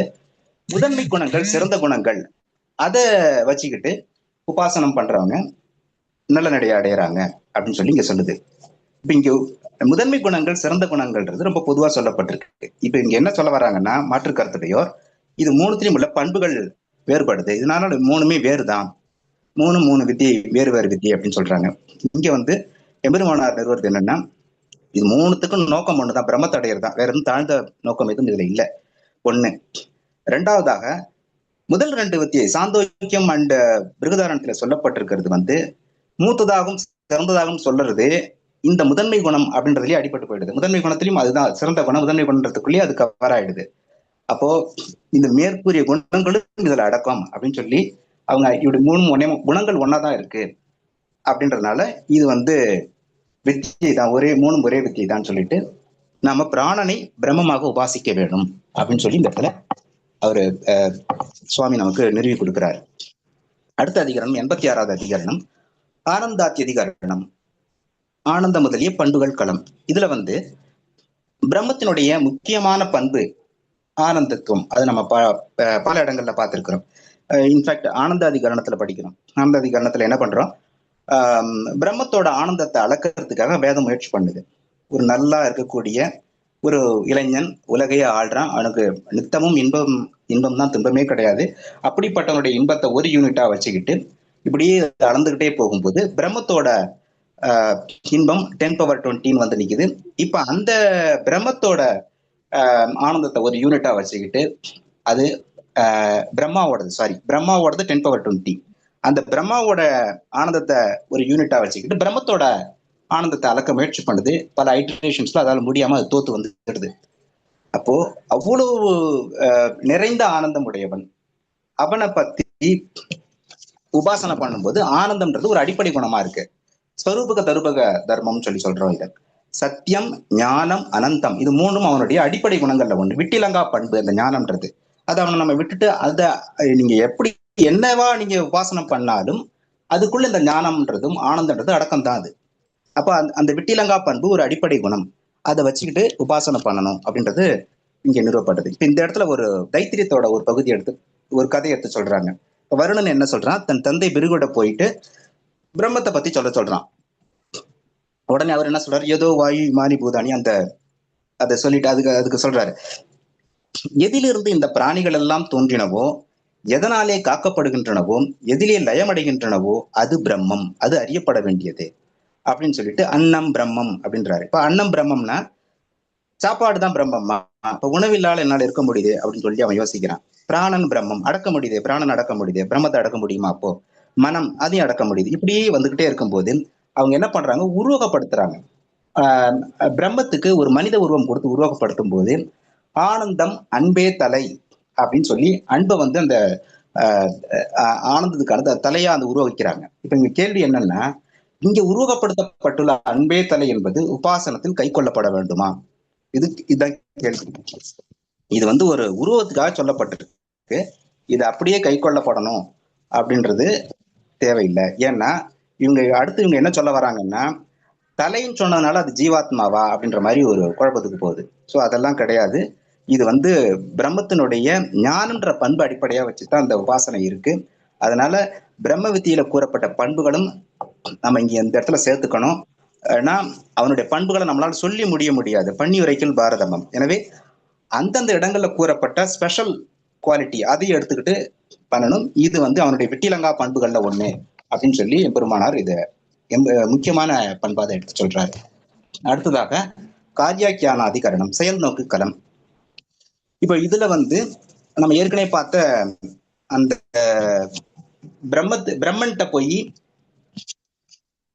முதன்மை குணங்கள் சிறந்த குணங்கள் அதை வச்சுக்கிட்டு உபாசனம் பண்றவங்க நல்ல நடையை அடையிறாங்க அப்படின்னு சொல்லி இங்க சொல்லுது. இப்ப இங்க முதன்மை குணங்கள் சிறந்த குணங்கள்ன்றது ரொம்ப பொதுவா சொல்லப்பட்டிருக்கு. இப்ப இங்க என்ன சொல்ல வராங்கன்னா, மாற்று கருத்துடையோ இது 3த்திலும் உள்ள பண்புகள் வேறுபடுது, இதனால 3மே வேறுதான், 3 வித்தியை வேறு வித்தியை அப்படின்னு சொல்றாங்க. இங்க எம்பெருமானார் நிறுவனம் என்னன்னா, இது 3த்துக்கும் நோக்கம் ஒண்ணுதான், பிரம்மத்தை அடையிறதுதான், வேற எதுவும் தாழ்ந்த நோக்கம் எதுவும் இதுல இல்ல. ஒண்ணு. 2வதாக முதல் 2 வித்தியை சாந்தோக்கியம் அண்ட் பிருகதாரண்யத்துல சொல்லப்பட்டிருக்கிறது மூத்ததாகவும் சிறந்ததாகவும் சொல்றது இந்த முதன்மை குணம் அப்படின்றதுலயே அடிபட்டு போயிடுது. முதன்மை குணத்திலையும் அதுதான் சிறந்த குணம், முதன்மை குணன்றதுக்குள்ளேயே அது கவர் ஆயிடுது. அப்போ இந்த மேற்கூறிய குணங்களும் இதுல அடக்கம் அப்படின்னு சொல்லி அவங்க இப்படி 3 குணங்கள் ஒன்னாதான் இருக்கு அப்படின்றதுனால இது வித்தியை தான், 3 ஒரே வித்தியை தான் சொல்லிட்டு நாம பிராணனை பிரம்மமாக உபாசிக்க வேண்டும் அப்படின்னு சொல்லி இந்த இடத்துல அவரு சுவாமி நமக்கு நிறுவி கொடுக்கிறார். அடுத்த அதிகரணம் 86வது அதிகரணம் ஆனந்தாத்திய அதிகரணம். ஆனந்த முதலிய பண்புகள் களம். இதுல பிரம்மத்தினுடைய முக்கியமான பண்பு ஆனந்தத்துவம். அது நம்ம பல இடங்கள்ல பார்த்திருக்கிறோம். இன்ஃபேக்ட் ஆனந்த அதிகரணத்துல படிக்கிறோம். ஆனந்த அதிகரணத்துல என்ன பண்றோம், பிரம்மத்தோட ஆனந்தத்தை அளக்கிறதுக்காக வேதம் முயற்சி பண்ணுது. ஒரு நல்லா இருக்கக்கூடிய ஒரு இளைஞன் உலகையே ஆள்றான், அவனுக்கு நித்தமும் இன்பம் தான், துன்பமே கிடையாது. அப்படிப்பட்டவனுடைய இன்பத்தை ஒரு யூனிட்டா வச்சுக்கிட்டு இப்படியே அளந்துகிட்டே போகும்போது பிரம்மத்தோட இன்பம் 10^20 நிக்குது. இப்ப அந்த பிரம்மத்தோட ஆனந்தத்தை ஒரு யூனிட்டா வச்சுக்கிட்டு அது பிரம்மாவோடது 10^20. அந்த பிரம்மாவோட ஆனந்தத்தை ஒரு யூனிட்டா வச்சுக்கிட்டு பிரம்மத்தோட ஆனந்தத்தை அளக்க முயற்சி பண்ணுது. பல ஐட்ரேஷன்ஸ்ல அதால முடியாம அது தோத்து வந்துடுது. அப்போ அவ்வளவு நிறைந்த ஆனந்தம் உடையவன், அவனை பத்தி உபாசனை பண்ணும்போது ஆனந்தம்ன்றது ஒரு அடிப்படை குணமா இருக்கு. ஸ்வரூபக தருபக தர்மம் சொல்லி சொல்றோம். இத சத்தியம், ஞானம், அனந்தம், இது 3ம் அவனுடைய அடிப்படை குணங்கள்ல ஒண்ணு. விட்டிலங்கா பண்பு அந்த ஞானம்ன்றது. அதை அவனை நம்ம விட்டுட்டு அதை நீங்க எப்படி என்னவா நீங்க உபாசனம் பண்ணாலும் அதுக்குள்ள இந்த ஞானம்ன்றதும் ஆனந்தன்றது அடக்கம் தான் அது. அப்ப அந்த விட்டிலங்கா பண்பு ஒரு அடிப்படை குணம். அதை வச்சுக்கிட்டு உபாசனை பண்ணணும் அப்படின்றது இங்க நிறுவப்பட்டது. இப்ப இந்த இடத்துல ஒரு தைத்திரியத்தோட ஒரு பகுதி எடுத்து ஒரு கதையை எடுத்து சொல்றாங்க. வருணன் என்ன சொல்றான், தன் தந்தை பிருகுட போயிட்டு பிரம்மத்தை பத்தி சொல்றான். உடனே அவர் என்ன சொல்றாரு, ஏதோ வாயு மானி பூதானி அந்த அதை சொல்லிட்டு அதுக்கு சொல்றாரு, எதிலிருந்து இந்த பிராணிகள் எல்லாம் தோன்றினவோ, எதனாலே காக்கப்படுகின்றனவோ, எதிலே லயமடைகின்றனவோ அது பிரம்மம், அது அறியப்பட வேண்டியது அப்படின்னு சொல்லிட்டு அன்னம் பிரம்மம் அப்படின்றாரு. இப்ப அன்னம் பிரம்மம்னா சாப்பாடு தான் பிரம்மம்மா, இப்ப உணவில்லால என்னால இருக்க முடியுது அப்படின்னு சொல்லி அவன் யோசிக்கிறான். பிராணன் பிரம்மம், அடக்க முடியுது, பிராணன் அடக்க முடியுது, பிரம்மத்தை அடக்க முடியுமா? அப்போ மனம் அதையும் அடக்க முடியுது. இப்படியே வந்துகிட்டே இருக்கும்போது அவங்க என்ன பண்றாங்க, உருவகப்படுத்துறாங்க. பிரம்மத்துக்கு ஒரு மனித உருவம் கொடுத்து உருவகப்படுத்தும் போது ஆனந்தம் அன்பே தலை அப்படின்னு சொல்லி அன்பை வந்து அந்த ஆனந்தத்துக்கான தலையா அந்த உருவகிக்கிறாங்க. இப்ப இங்க கேள்வி என்னன்னா, இங்க உருவகப்படுத்தப்பட்டுள்ள அன்பே தலை என்பது உபாசனத்தில் கை கொள்ளப்பட வேண்டுமா? இதுதான் கேள்வி. இது வந்து ஒரு உருவத்துக்காக சொல்லப்பட்டிருக்கு. இது அப்படியே கை கொள்ளப்படணும் அப்படின்றது தேவையில்லை. ஏன்னா இவங்க என்ன சொல்ல வராங்கன்னா, தலைன்னு சொன்னதுனால அது ஜீவாத்மாவா அப்படின்ற மாதிரி ஒரு குழப்பத்துக்கு போகுது. ஸோ அதெல்லாம் கிடையாது. இது வந்து பிரம்மத்தினுடைய ஞானன்ற பண்பு அடிப்படையா வச்சுதான் அந்த உபாசனை இருக்கு. அதனால பிரம்ம வித்தியில கூறப்பட்ட பண்புகளும் நம்ம இங்க இந்த இடத்துல சேர்த்துக்கணும். ஏன்னா அவனுடைய பண்புகளை நம்மளால சொல்லி முடியாது. பண்ணி உரைக்கல் பாரதமம். எனவே அந்தந்த இடங்கள்ல கூறப்பட்ட ஸ்பெஷல் குவாலிட்டி அதையும் எடுத்துக்கிட்டு பண்ணணும். இது வந்து அவனுடைய விட்டிலங்கா பண்புகள்ல ஒண்ணு அப்படின்னு சொல்லி பெருமானார் இதை முக்கியமான பண்பாதை எடுத்து சொல்றாரு. அடுத்ததாக காரியாக்கியானாதிகரணம், செயல் நோக்கு களம். இப்ப இதுல வந்து நம்ம ஏற்கனவே பார்த்த அந்த பிரம்மன்ட்ட போய்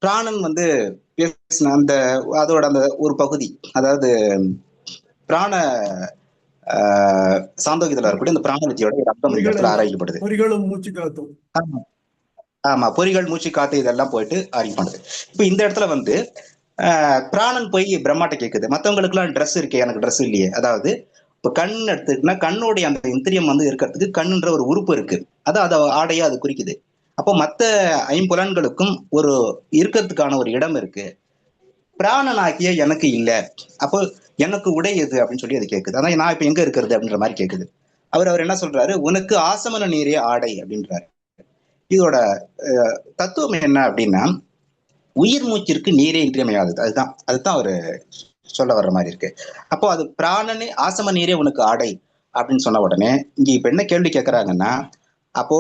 பிராணன் வந்து பேசின அந்த அதோட அந்த ஒரு பகுதி, அதாவது பிராண சாந்தோகியத்துல வரக்கூடிய அந்த பிராண வித்தியோட அர்த்தம் ஆராயப்படுது. பொறிகளும் மூச்சு காத்தும். ஆமா, பொறிகள் மூச்சு காத்து இதெல்லாம் போயிட்டு ஆராய்ச்சி பண்ணுது. இப்ப இந்த இடத்துல வந்து பிராணன் போய் பிரம்மாட்ட கேக்குது, மத்தவங்களுக்கு எல்லாம் ட்ரெஸ் இருக்கே, எனக்கு ட்ரெஸ் இல்லையே. அதாவது இப்ப கண் எடுத்துக்கிட்டா கண்ணுடைய அந்த இந்திரியம் வந்து இருக்கிறதுக்கு கண்ணுன்ற ஒரு உறுப்பு இருக்கு, அதான் அதை ஆடையா அது குறிக்குது. அப்போ மத்த ஐம்புலன்களுக்கும் ஒரு இருக்கிறதுக்கான ஒரு இடம் இருக்கு, பிராணனாகிய எனக்கு இல்ல, அப்போ எனக்கு உடை எது அப்படின்னு சொல்லி அது கேக்குது. அதான் நான் இப்ப எங்க இருக்கிறது அப்படின்ற மாதிரி கேக்குது. அவர் என்ன சொல்றாரு, உனக்கு ஆசமன நீரே ஆடை அப்படின்றாரு. இதோட தத்துவம் என்ன அப்படின்னா, உயிர் மூச்சிற்கு நீரே இன்றியமையாதது. அதுதான் அவரு சொல்ல வர்ற மாதிரி இருக்கு. அப்போ அது பிராணனே ஆசம நீரே உனக்கு ஆடை அப்படின்னு சொன்ன உடனே இங்க இப்ப என்ன கேள்வி கேட்கறாங்கன்னா, அப்போ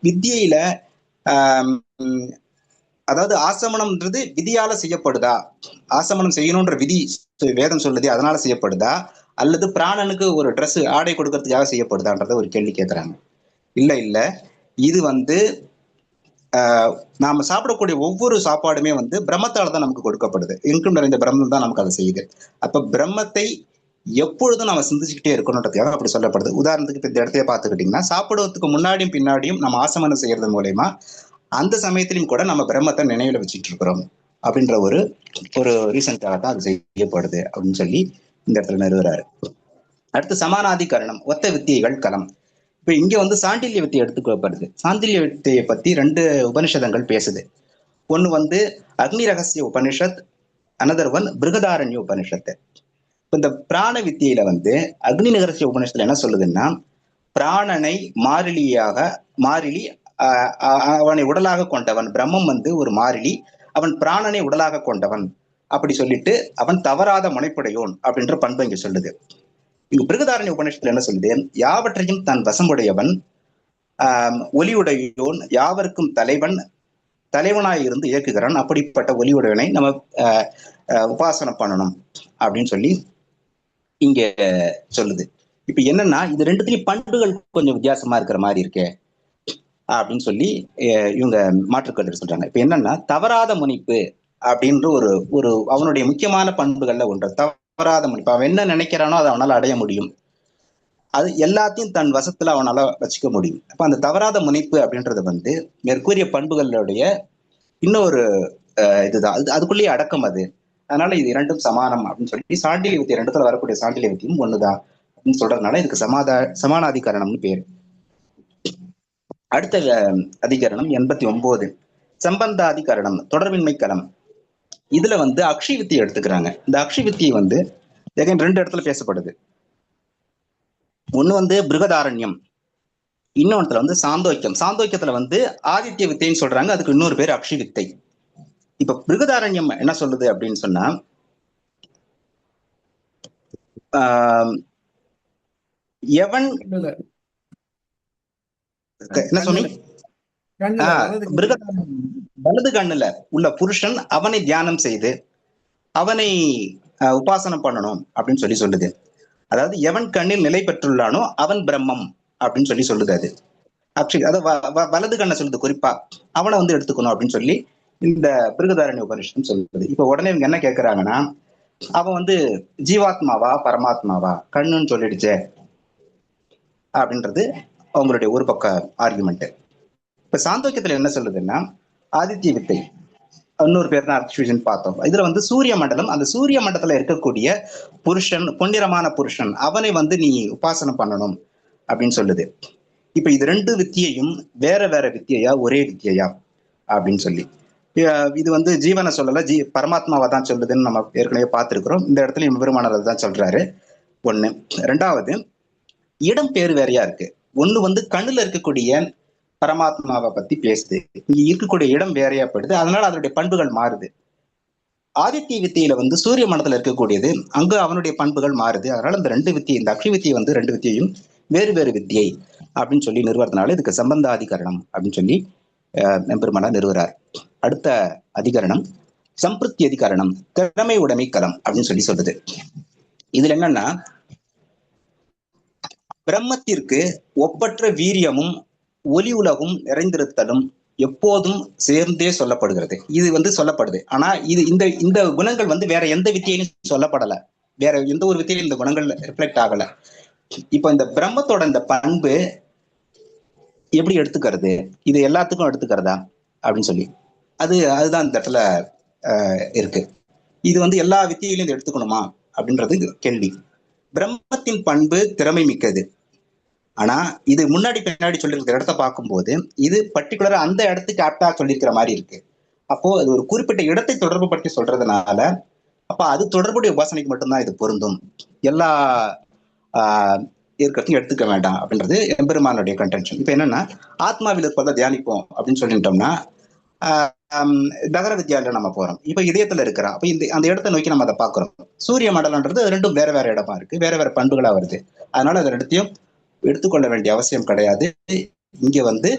வித்தியில அதாவது ஆசமனம்ன்றது விதியால செய்யப்படுதா, ஆசமனம் செய்யணும்ன்ற விதி வேதம் சொல்லுது அதனால செய்யப்படுதா, அல்லது பிராணனுக்கு ஒரு ட்ரெஸ் ஆடை கொடுக்கறதுக்காக செய்யப்படுதான்றத ஒரு கேள்வி கேட்கறாங்க. இல்ல இது வந்து நாம சாப்பிடக்கூடிய ஒவ்வொரு சாப்பாடுமே வந்து பிரம்மத்தால தான் நமக்கு கொடுக்கப்படுது. இன்றும் நிறைந்த பிரம்மம் தான் நமக்கு அதை செய்யுது. அப்ப பிரம்மத்தை எப்பொழுதும் நம்ம சிந்திச்சுக்கிட்டே இருக்கணுன்றதுக்காக அப்படி சொல்லப்படுது. உதாரணத்துக்கு இப்ப இந்த இடத்தையே பார்த்துக்கிட்டீங்கன்னா, சாப்பிடுவதற்கு முன்னாடியும் பின்னாடியும் நம்ம ஆசமனம் செய்யறது மூலயமா அந்த சமயத்திலையும் கூட நம்ம பிரம்மத்தை நினைவுல வச்சுட்டு இருக்கிறோம் அப்படின்ற ஒரு ரீசன்காக தான் அது செய்யப்படுது அப்படின்னு சொல்லி இந்த இடத்துல நிறுவுறாரு. அடுத்து சமானாதிகரணம், ஒத்த வித்தியைகள் களம். இப்ப இங்க வந்து சாண்டில்ய வித்தியை எடுத்துக்கப்படுது. சாண்டில்ய வித்தியை பத்தி 2 உபனிஷதங்கள் பேசுது. ஒண்ணு வந்து அக்னி ரகசிய உபனிஷத், அனதர் ஒன் பிருகதாரண்ய உபனிஷத்து. இந்த பிராண வித்தியில வந்து அக்னி ரகசிய உபனிஷத்துல என்ன சொல்லுதுன்னா, பிராணனை மாறிலி அவனை உடலாக கொண்டவன், பிரம்மம் வந்து ஒரு மாறிலி, அவன் பிராணனை உடலாக கொண்டவன் அப்படி சொல்லிட்டு அவன் தவறாத முனைப்புடையோன் அப்படின்ற பண்பு இங்க சொல்லுது. இங்க பிருகதாரண்ய உபநிஷத்துல என்ன சொல்லுது, யாவற்றையும் தன் வசமுடையவன், ஒலியுடையோன், யாவருக்கும் தலைவனாய் இருந்து இயக்குகிறான், அப்படிப்பட்ட ஒலியுடையவனை நம்ம உபாசனம் பண்ணணும் அப்படின்னு சொல்லி இங்க சொல்லுது. இப்ப என்னன்னா, இது ரெண்டுத்திலயும் பண்புகள் கொஞ்சம் வித்தியாசமா இருக்கிற மாதிரி இருக்கே அப்படின்னு சொல்லி இவங்க மாற்றுக்கருத்து சொல்றாங்க. இப்ப என்னன்னா, தவறாத முனிப்பு அப்படின்ற ஒரு அவனுடைய முக்கியமான பண்புகள்ல ஒன்று தவறாத முனிப்பு. அவன் என்ன நினைக்கிறானோ அதை அவனால அடைய முடியும், அது எல்லாத்தையும் தன் வசத்துல அவனால வச்சுக்க முடியும். அப்ப அந்த தவறாத முனைப்பு அப்படின்றது வந்து மேற்கூறிய பண்புகளுடைய இன்னொரு இதுதான், அதுக்குள்ளேயே அடக்கம் அது. அதனால இது இரண்டும் சமானம் அப்படின்னு சொல்லி சாண்டில்ய வித்தி 2 வரக்கூடிய சாண்டில்ய வித்தியும் ஒண்ணுதான் அப்படின்னு சொல்றதுனால இதுக்கு சமானாதிகரணம்னு பேரு. அடுத்த அதிகரணம் 89 சம்பந்தாதிகரணம், தொடர்பின்மை களம். இதுல வந்து அக்ஷி வித்தியை எடுத்துக்கிறாங்க. இந்த அக்ஷி வித்தியை வந்து ரெண்டு இடத்துல பேசப்படுது. ஒண்ணு வந்து பிருகதாரண்யம், இன்னொன்னுல வந்து சாந்தோக்கியம். சாந்தோக்கியத்துல வந்து ஆதித்ய வித்தைன்னு சொல்றாங்க, அதுக்கு இன்னொரு பேர் அக்ஷி வித்தை. இப்ப பிருகதாரண்யம் என்ன சொல்லுது அப்படின்னு சொன்னா, எவன் என்ன சொன்னி வலது கண்ணுல உள்ள புருஷன் அவனை தியானம் செய்து அவனை உபாசனம் பண்ணணும் அப்படின்னு சொல்லி சொல்லுது. அதாவது எவன் கண்ணில் நிலை பெற்றுள்ளானோ அவன் பிரம்மம் அப்படின்னு சொல்லி சொல்லுது. அது ஆக்சுவலி அது வலது கண்ணை சொல்லுது, குறிப்பா அவனை வந்து எடுத்துக்கணும் அப்படின்னு சொல்லி இந்த பிருகதாரண்ய உபனிஷம் சொல்லுது. இப்ப உடனே இவங்க என்ன கேட்கறாங்கன்னா, அவன் வந்து ஜீவாத்மாவா பரமாத்மாவா கண்ணுன்னு சொல்லிடுச்சே அப்படின்றது அவங்களுடைய ஒரு பக்க ஆர்குமெண்ட். இப்ப சாந்தோக்கியத்துல என்ன சொல்லுதுன்னா, ஆதித்ய வித்தை இன்னொரு பேர் தான் அக்ஷுஷன் பார்த்தோம். இதுல வந்து சூரிய மண்டலம், அந்த சூரிய மண்டலத்துல இருக்கக்கூடிய புருஷன், பொன்னிறமான புருஷன், அவனை வந்து நீ உபாசனம் பண்ணணும் அப்படின்னு சொல்லுது. இப்ப இது ரெண்டு வித்தியையும் வேற வேற வித்தியா ஒரே வித்தியா அப்படின்னு சொல்லி, இது வந்து ஜீவனை சொல்லல, பரமாத்மாவை தான் சொல்லுதுன்னு நம்ம ஏற்கனவே பார்த்திருக்கிறோம். இந்த இடத்துல பெருமானார் தான் சொல்றாரு. ஒண்ணு. ரெண்டாவது, இடம் பேரு வேறையா இருக்கு. ஒண்ணு வந்து கண்ணுல இருக்கக்கூடிய பரமாத்மாவை பத்தி பேசுது, இங்க இருக்கக்கூடிய இடம் வேறையா படுது, அதனால அதனுடைய பண்புகள் மாறுது. ஆதித்ய வித்தியில வந்து சூரிய மண்டலத்துல இருக்கக்கூடியது, அங்க அவனுடைய பண்புகள் மாறுது. அதனால இந்த ரெண்டு வித்தியை, இந்த அக்ஷி வித்தியை வந்து ரெண்டு வித்தியையும் வேறு வேறு வித்தியை அப்படின்னு சொல்லி நிறுவறதுனால இதுக்கு சம்பந்தாதிகரணம் அப்படின்னு சொல்லி பெருமானார் நிறுவுறார். அடுத்த அதிகரணம் சம்பிருத்தி அதிகரணம், திறமை உடைமை களம் அப்படின்னு சொல்லி சொல்லுது. இதுல என்னன்னா, பிரம்மத்திற்கு ஒப்பற்ற வீரியமும் ஒலி உலகும் நிறைந்திருத்தலும் எப்போதும் சேர்ந்தே சொல்லப்படுகிறது. இது வந்து சொல்லப்படுது. ஆனா இது இந்த குணங்கள் வந்து வேற எந்த வித்தியிலும் சொல்லப்படல, வேற எந்த ஒரு வித்தியிலும் இந்த குணங்கள் ரிஃப்ளெக்ட் ஆகல. இப்ப இந்த பிரம்மத்தோட இந்த பண்பு எப்படி எடுத்துக்கிறது, இது எல்லாத்துக்கும் எடுத்துக்கிறதா அப்படின்னு சொல்லி அதுதான் இந்த இடத்துல இருக்கு. இது வந்து எல்லா வித்தியிலும் இது எடுத்துக்கணுமா அப்படின்றது கேள்வி. பிரம்மத்தின் பண்பு திறமை மிக்கது. ஆனா இது முன்னாடி பின்னாடி சொல்லிருக்கிற இடத்த பார்க்கும்போது இது பர்டிகுலரா அந்த இடத்துக்கு ஆப்டா சொல்லியிருக்கிற மாதிரி இருக்கு. அப்போ அது ஒரு குறிப்பிட்ட இடத்தை தொடர்பு பற்றி சொல்றதுனால அப்ப அது தொடர்புடைய உபாசனைக்கு மட்டும்தான் இது பொருந்தும், எல்லா இருக்கிறதையும் எடுத்துக்க வேண்டாம் அப்படின்றது எம்பெருமானுடைய கன்டென்ஷன். இப்ப என்னன்னா, ஆத்மாவில் இருப்பதை தியானிப்போம் அப்படின்னு சொல்லிட்டோம்னா நகர வித்யாலயம் நம்ம போறோம். இப்ப இதயத்துல இருக்கிறோம். அப்ப அந்த இடத்தை நோக்கி நம்ம அதை பாக்குறோம். சூரிய மண்டலம்ன்றது ரெண்டும் வேற வேற இடமா இருக்கு, வேற வேற பண்புகளா வருது. அதனால அது ரெண்டுத்தையும் எடுத்துக்கொள்ள வேண்டிய அவசியம் கிடையாது. இங்க வந்து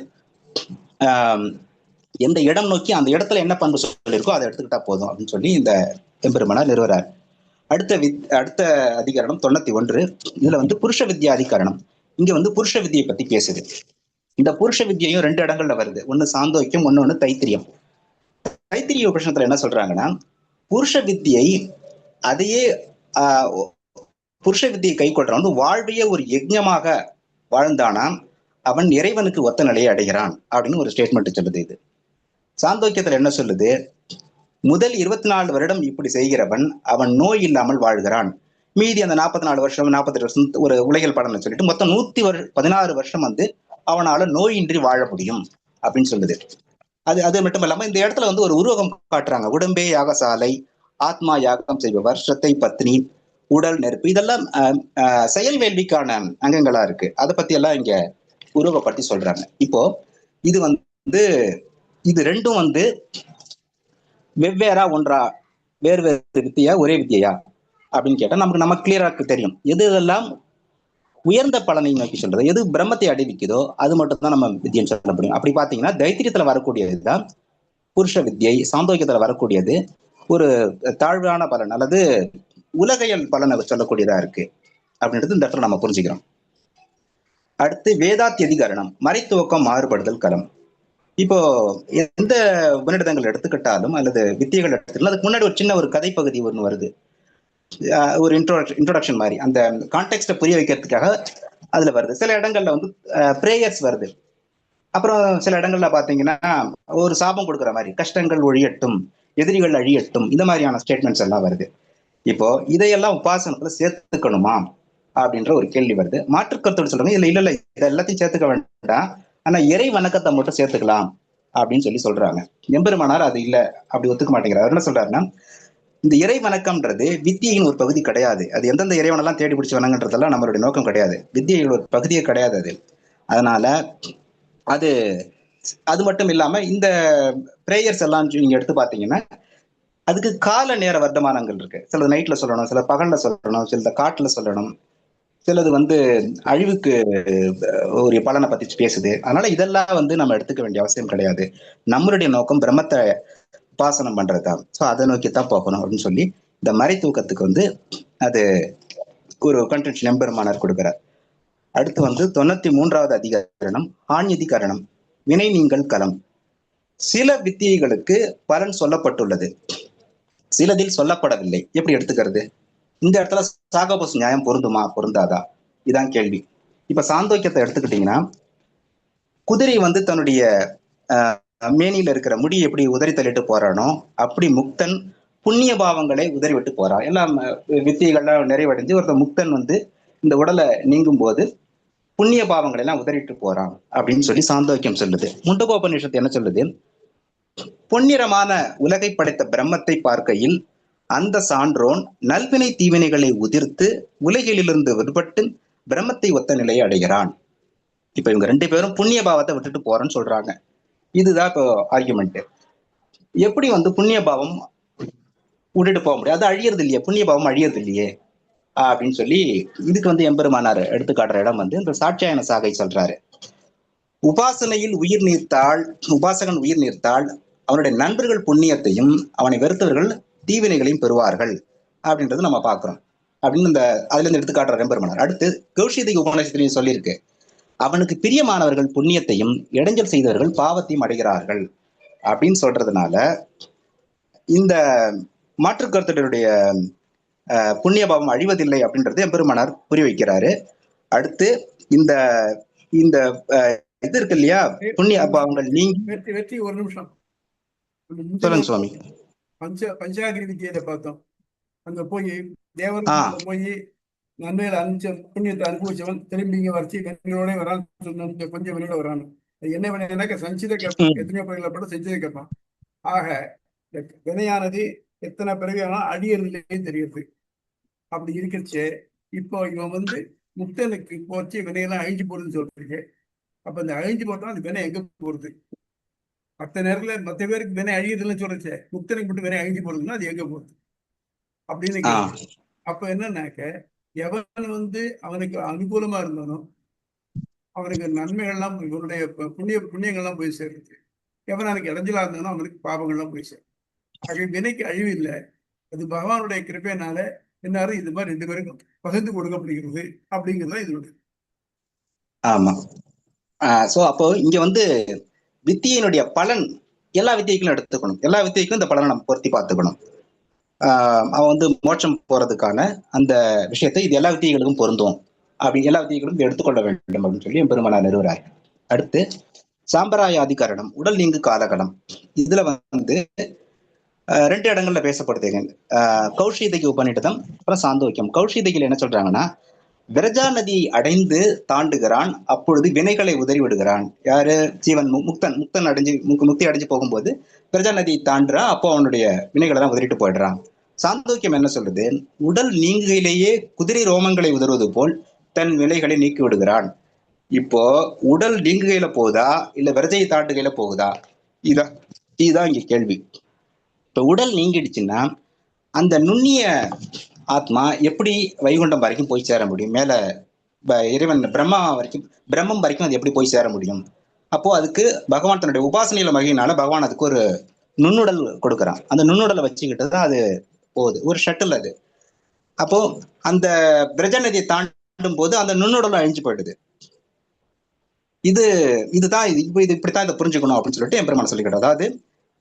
எந்த இடம் நோக்கி அந்த இடத்துல என்ன பண்பு சொல்லியிருக்கோ அதை எடுத்துக்கிட்டா போதும் அப்படின்னு சொல்லி இந்த எம்பெருமானார் நிறுவறார். அடுத்த அதிகரணம் 91. இதுல வந்து புருஷ வித்யா அதிகரணம். இங்க வந்து புருஷ வித்தியை பத்தி பேசுது. இந்த புருஷ வித்தியையும் ரெண்டு இடங்கள்ல வருது. ஒண்ணு சாந்தோக்கியம், ஒண்ணு தைத்திரியம். தைத்திரிய உபநிஷத்துல என்ன சொல்றாங்கன்னா, புருஷ வித்தியை அதையே புருஷ வித்தியை கை கொள்றவன் வந்து வாழ்வையே ஒரு யஜ்ஞமாக வாழ்ந்தானா அவன் இறைவனுக்கு ஒத்த நிலையை அடைகிறான் அப்படின்னு ஒரு ஸ்டேட்மெண்ட் சொல்லுது. இது சாந்தோக்கியத்துல என்ன சொல்லுது, முதல் 24 வருடம் இப்படி செய்கிறவன் அவன் நோய் இல்லாமல் வாழ்கிறான். மீதி அந்த 44 வருஷம் 48 வருஷம் ஒரு உலகியல் படம்னு சொல்லிட்டு மொத்தம் 116 வருஷம் வந்து அவனால நோயின்றி வாழ முடியும் அப்படின்னு சொல்லுது. அது மட்டும் இல்லாம இந்த இடத்துல வந்து ஒரு உருவகம் காட்டுறாங்க. உடம்பே யாகசாலை, ஆத்மா யாகம் செய்பவர், ஸ்ரத்தை பத்னி, உடல் நெருப்பு, இதெல்லாம் செயல் வேள்விக்கான அங்கங்களா இருக்கு. அதை பத்தி எல்லாம் இங்க உருவப்படுத்தி சொல்றாங்க. இப்போ இது வந்து இது ரெண்டும் வந்து வெவ்வேறா ஒன்றா, வேறு வேறு வித்தியா ஒரே வித்தியா அப்படின்னு கேட்டா நமக்கு கிளியரா தெரியும். எது இதெல்லாம் உயர்ந்த பலனை நோக்கி சொல்றது, எது பிரம்மத்தை அடைவிக்குதோ அது மட்டும் தான் நம்ம வித்தியன்னு சொல்ல முடியும். அப்படி பாத்தீங்கன்னா தைத்திரியத்துல வரக்கூடியதுதான் புருஷ வித்தியை, சாந்தோக்கியத்துல வரக்கூடியது ஒரு தாழ்வான பலன் அல்லது உலகையல் பலனை சொல்லக்கூடியதா இருக்கு அப்படின்றது இந்த இடத்துல நம்ம புரிஞ்சுக்கிறோம். அடுத்து வேதாத்தியதிகரணம், மறைத்துவக்கம் மாறுபடுதல் களம். இப்போ எந்த உபநிடதங்கள் எடுத்துக்கிட்டாலும் அல்லது வித்தியைகள் எடுத்துக்கிட்டாலும் அதுக்கு முன்னாடி ஒரு சின்ன ஒரு கதை பகுதி ஒன்று வருது, ஒரு இன்ட்ரோடக்ஷன் மாதிரி. அந்த கான்டெக்ஸ்ட புரிய வைக்கிறதுக்காக அதுல வருது. சில இடங்கள்ல வந்து பிரேயர்ஸ் வருது. அப்புறம் சில இடங்கள்ல பாத்தீங்கன்னா ஒரு சாபம் கொடுக்குற மாதிரி, கஷ்டங்கள் ஒழியட்டும், எதிரிகள் அழியட்டும், இந்த மாதிரியான ஸ்டேட்மெண்ட்ஸ் எல்லாம் வருது. இப்போ இதையெல்லாம் உபாசனத்துல சேர்த்துக்கணுமா அப்படின்ற ஒரு கேள்வி வருது. மாற்றுக்கருத்தோடு சொல்றாங்க, இல்ல இல்ல இதை எல்லாத்தையும் சேர்த்துக்க வேண்டாம், ஆனா இறை வணக்கத்தை மட்டும் சேர்த்துக்கலாம் அப்படின்னு சொல்லி சொல்றாங்க. எம்பெருமானார் அது இல்ல, அப்படி ஒத்துக்க மாட்டேங்கிறார். அவர் என்ன சொல்றாருன்னா, இந்த இறை வணக்கம்ன்றது வித்தியின் ஒரு பகுதி கிடையாது. அது எந்தெந்த இறைவனெல்லாம் தேடி பிடிச்சி வணங்கன்றதெல்லாம் நம்மளுடைய நோக்கம் கிடையாது. வித்தியில் ஒரு பகுதியே கிடையாது அது. அதனால அது அது மட்டும் இல்லாம இந்த பிரேயர்ஸ் எல்லாம் நீங்க எடுத்து பாத்தீங்கன்னா அதுக்கு கால நேர வர்த்தமானங்கள் இருக்கு. சிலது நைட்ல சொல்லணும், சில பகல்ல சொல்லணும், சிலது காட்டுல சொல்லணும், சிலது அழிவுக்கு ஒரு பலனை பத்தி பேசுது. அதனால இதெல்லாம் நம்ம எடுத்துக்க வேண்டிய அவசியம் கிடையாது. நம்மளுடைய நோக்கம் பிரம்மத்தை உபாசனம் பண்றதுதான். ஸோ அதை நோக்கித்தான் போகணும் அப்படின்னு சொல்லி இந்த மறை தூக்கத்துக்கு அது ஒரு கன்டென்ஷன் எம்பெருமானார் கொடுக்கிறார். அடுத்து 93வது அதிகரணம் ஆண்யதி கரணம், வினை நீங்கல் களம். சில வித்தியைகளுக்கு பலன் சொல்லப்பட்டுள்ளது, சிலதில் சொல்லப்படவில்லை. எப்படி எடுத்துக்கிறது? இந்த இடத்துல சாகபோஸ் நியாயம் பொருந்துமா பொருந்தாதா, இதான் கேள்வி. இப்ப சாந்தோக்கியத்தை எடுத்துக்கிட்டீங்கன்னா, குதிரை தன்னுடைய மேனியில இருக்கிற முடி எப்படி உதறி தள்ளிட்டு போறானோ அப்படி முக்தன் புண்ணிய பாவங்களை உதறி விட்டு போறான். எல்லாம் வித்தியைகள்லாம் நிறைவடைஞ்சு ஒருத்தர் முக்தன் இந்த உடலை நீங்கும் போது புண்ணிய பாவங்களை எல்லாம் உதறிட்டு போறான் அப்படின்னு சொல்லி சாந்தோக்கியம் சொல்லுது. முண்டகோபநிஷத்து என்ன சொல்லுது? பொன்னிறமான உலகை படைத்த பிரம்மத்தை பார்க்கையில் அந்த சான்றோன் நல்வினை தீவினைகளை உதிர்த்து உலகிலிருந்து விடுபட்டு பிரம்மத்தை ஒத்த நிலையை அடைகிறான். இப்ப இவங்க 2 பேரும் புண்ணிய பாவத்தை விட்டுட்டு போறேன்னு சொல்றாங்க. இதுதான் இப்போ ஆர்குமெண்ட். எப்படி புண்ணிய பாவம் விட்டுட்டு போக முடியும்? அது அழியறது இல்லையே, புண்ணிய பாவம் அழியறது இல்லையே அப்படின்னு சொல்லி இதுக்கு எம்பெருமானார் எடுத்துக்காட்டுற இடம் இந்த சாட்சியாயன சாகை சொல்றாரு. உபாசனையில் உயிர் நீர்த்தாள், உபாசகன் உயிர் நீர்த்தாள் அவனுடைய நண்பர்கள் புண்ணியத்தையும் அவனை வெறுத்தவர்கள் தீவினைகளையும் பெறுவார்கள் அப்படின்றது நம்ம பாக்குறோம் அப்படின்னு அதுல இருந்து எடுத்துக்காட்டுற எம்பெருமானார். அடுத்து கௌஷிதி உபநிஷத்திலையும் சொல்லியிருக்கு, அவனுக்கு பிரியமானவர்கள் புண்ணியத்தையும் இடைஞ்சல் செய்தவர்கள் பாவத்தையும் அடைகிறார்கள் அப்படின்னு சொல்றதுனால இந்த மாற்று கருத்துடைய புண்ணிய பாவம் அழிவதில்லை அப்படின்றது எம்பெருமானார் புரிய வைக்கிறாரு. அடுத்து இந்த இந்த இது இருக்கு இல்லையா, புண்ணிய பாவங்கள் நீங்கி. வெற்றி ஒரு நிமிஷம் சொல்லுங்க சுவாமி. பஞ்சாகிரி வித்தியில பார்த்தோம். அங்க போய் தேவர்கள் போய் நன்மையில புண்ணியத்தை அனுபவிச்சவன் திரும்பி இங்க வரைச்சி கண்களோட வரான்னு கொஞ்சம் வெளியோட வரான்னு. என்ன வினைனாக்க சஞ்சித கேட்பான், எத்தனையோ பிறகுல படம் செஞ்சதை கேட்பான். ஆக வினையானது எத்தனை பிறவியானா அடியறதுலேயே தெரியுது. அப்படி இருக்கச்சே இப்போ இவன் முக்தனுக்கு போச்சு வினையெல்லாம் அழிஞ்சு போடுதுன்னு சொல்றீங்க. அப்ப இந்த அழிஞ்சு போட்டா அந்த வினை எங்க போறது? மற்ற நேரத்துல மற்ற பேருக்கு வினை அழியுதுன்னு சொல்றச்சே, முக்தனுக்கு மட்டும் வினை அழிஞ்சு போடுதுன்னா அது எங்க போகுது அப்படின்னு கேட்கு. அப்ப என்னன்னாக்க எவன் அவனுக்கு அனுகூலமா இருந்தானோ அவனுக்கு நன்மைகள்லாம் இவனுடைய புண்ணியங்கள்லாம் போய் சேருது. எவன் எனக்கு இடைஞ்சலா இருந்தானோ அவனுக்கு பாவங்கள்லாம் போய் சேரும். ஆகவே வினைக்கு அழிவு இல்லை, அது பகவானுடைய கிருப்பையினால என்னாரும் இது மாதிரி 2 பேருக்கும் பகிர்ந்து கொடுக்கப்படுகிறது அப்படிங்கிறத இதனுடைய. ஆமா. சோ அப்போ இங்க வித்தியினுடைய பலன் எல்லா வித்தியைகளும் எடுத்துக்கணும். எல்லா வித்தியைக்கும் இந்த பலனை நம்ம பொருத்தி பார்த்துக்கணும். அவன் மோட்சம் போறதுக்கான அந்த விஷயத்தை இது எல்லா வித்தியைகளுக்கும் பொருந்தும், அப்படி எல்லா வித்தியைகளும் எடுத்துக்கொள்ள வேண்டும் அப்படின்னு சொல்லி பெருமானார் நிறுவறார். அடுத்து சாம்பராய அதிகரணம் உடல் நீங்கு காலகலம். இதுல 2 இடங்கள்ல பேசப்படுதுங்க. கௌஷிதகி உபநிடதம் அப்புறம் சாந்தோக்கியம். கௌஷிதகில் என்ன சொல்றாங்கன்னா, விரஜா நதியை அடைந்து தாண்டுகிறான், அப்பொழுது வினைகளை உதறி விடுகிறான். யாரு? ஜீவன் முக்தன் அடைஞ்சு முக்தி அடைஞ்சு போகும்போது விரஜா நதியை தாண்டுறான், அப்போ அவனுடைய வினைகளை எல்லாம் உதறிட்டு போயிடுறான். சாந்தோக்கியம் என்ன சொல்றது? உடல் நீங்குகையிலேயே குதிரை ரோமங்களை உதறுவது போல் தன் வினைகளை நீக்கி விடுகிறான். இப்போ உடல் நீங்குகையில போகுதா இல்ல விரஜையை தாண்டுகையில போகுதா? இதுதான் இங்க கேள்வி. இப்ப உடல் நீங்கிடுச்சுன்னா அந்த நுண்ணிய ஆத்மா எப்படி வைகுண்டம் வரைக்கும் போய் சேர முடியும்? மேல இறைவன் பிரம்மம் வரைக்கும் அது எப்படி போய் சேர முடியும்? அப்போ அதுக்கு பகவான் தன்னுடைய உபாசனையில மகிழ்னால பகவான் அதுக்கு ஒரு நுண்ணுடல் கொடுக்குறான். அந்த நுண்ணுடலை வச்சுக்கிட்டு தான் அது போகுது, ஒரு ஷட்டில் அது. அப்போ அந்த பிரஜ நதியை தாண்டும் போது அந்த நுண்ணுடல் அழிஞ்சு போயிடுது. இதுதான் இப்படித்தான் இதை புரிஞ்சுக்கணும் அப்படின்னு சொல்லிட்டு எம்பெருமான் சொல்லிக்கிட்டோம். அதாவது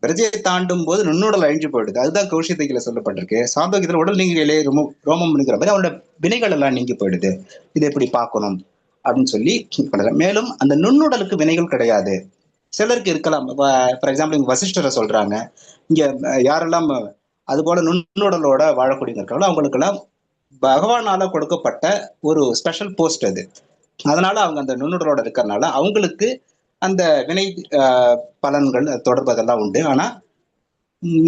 பிரஜையை தாண்டும் போது நுண்ணுடல் அழிஞ்சு போயிடுது. அதுதான் கௌஷிதைகளை சொல்லப்பட்டிருக்கு. சாந்தோக்கியத்துல உடல் நீங்கிலே ரோமம் இருக்கிற மாதிரி அவனோட வினைகள் எல்லாம் நீங்கி போயிடுது. இதை எப்படி பார்க்கணும் அப்படின்னு சொல்லி மேலும் அந்த நுண்ணுடலுக்கு வினைகள் கிடையாது. சிலருக்கு இருக்கலாம். ஃபார் எக்ஸாம்பிள் இங்க வசிஷ்டரை சொல்றாங்க. இங்க யாரெல்லாம் அது போல நுண்ணுடலோட வாழக்கூடியவங்க இருக்காங்களோ அவங்களுக்கு எல்லாம் பகவானால கொடுக்கப்பட்ட ஒரு ஸ்பெஷல் போஸ்ட் அது. அதனால அவங்க அந்த நுண்ணுடலோட இருக்கிறதுனால அவங்களுக்கு அந்த வினை பலன்கள் தொடர்பு அதெல்லாம் உண்டு. ஆனா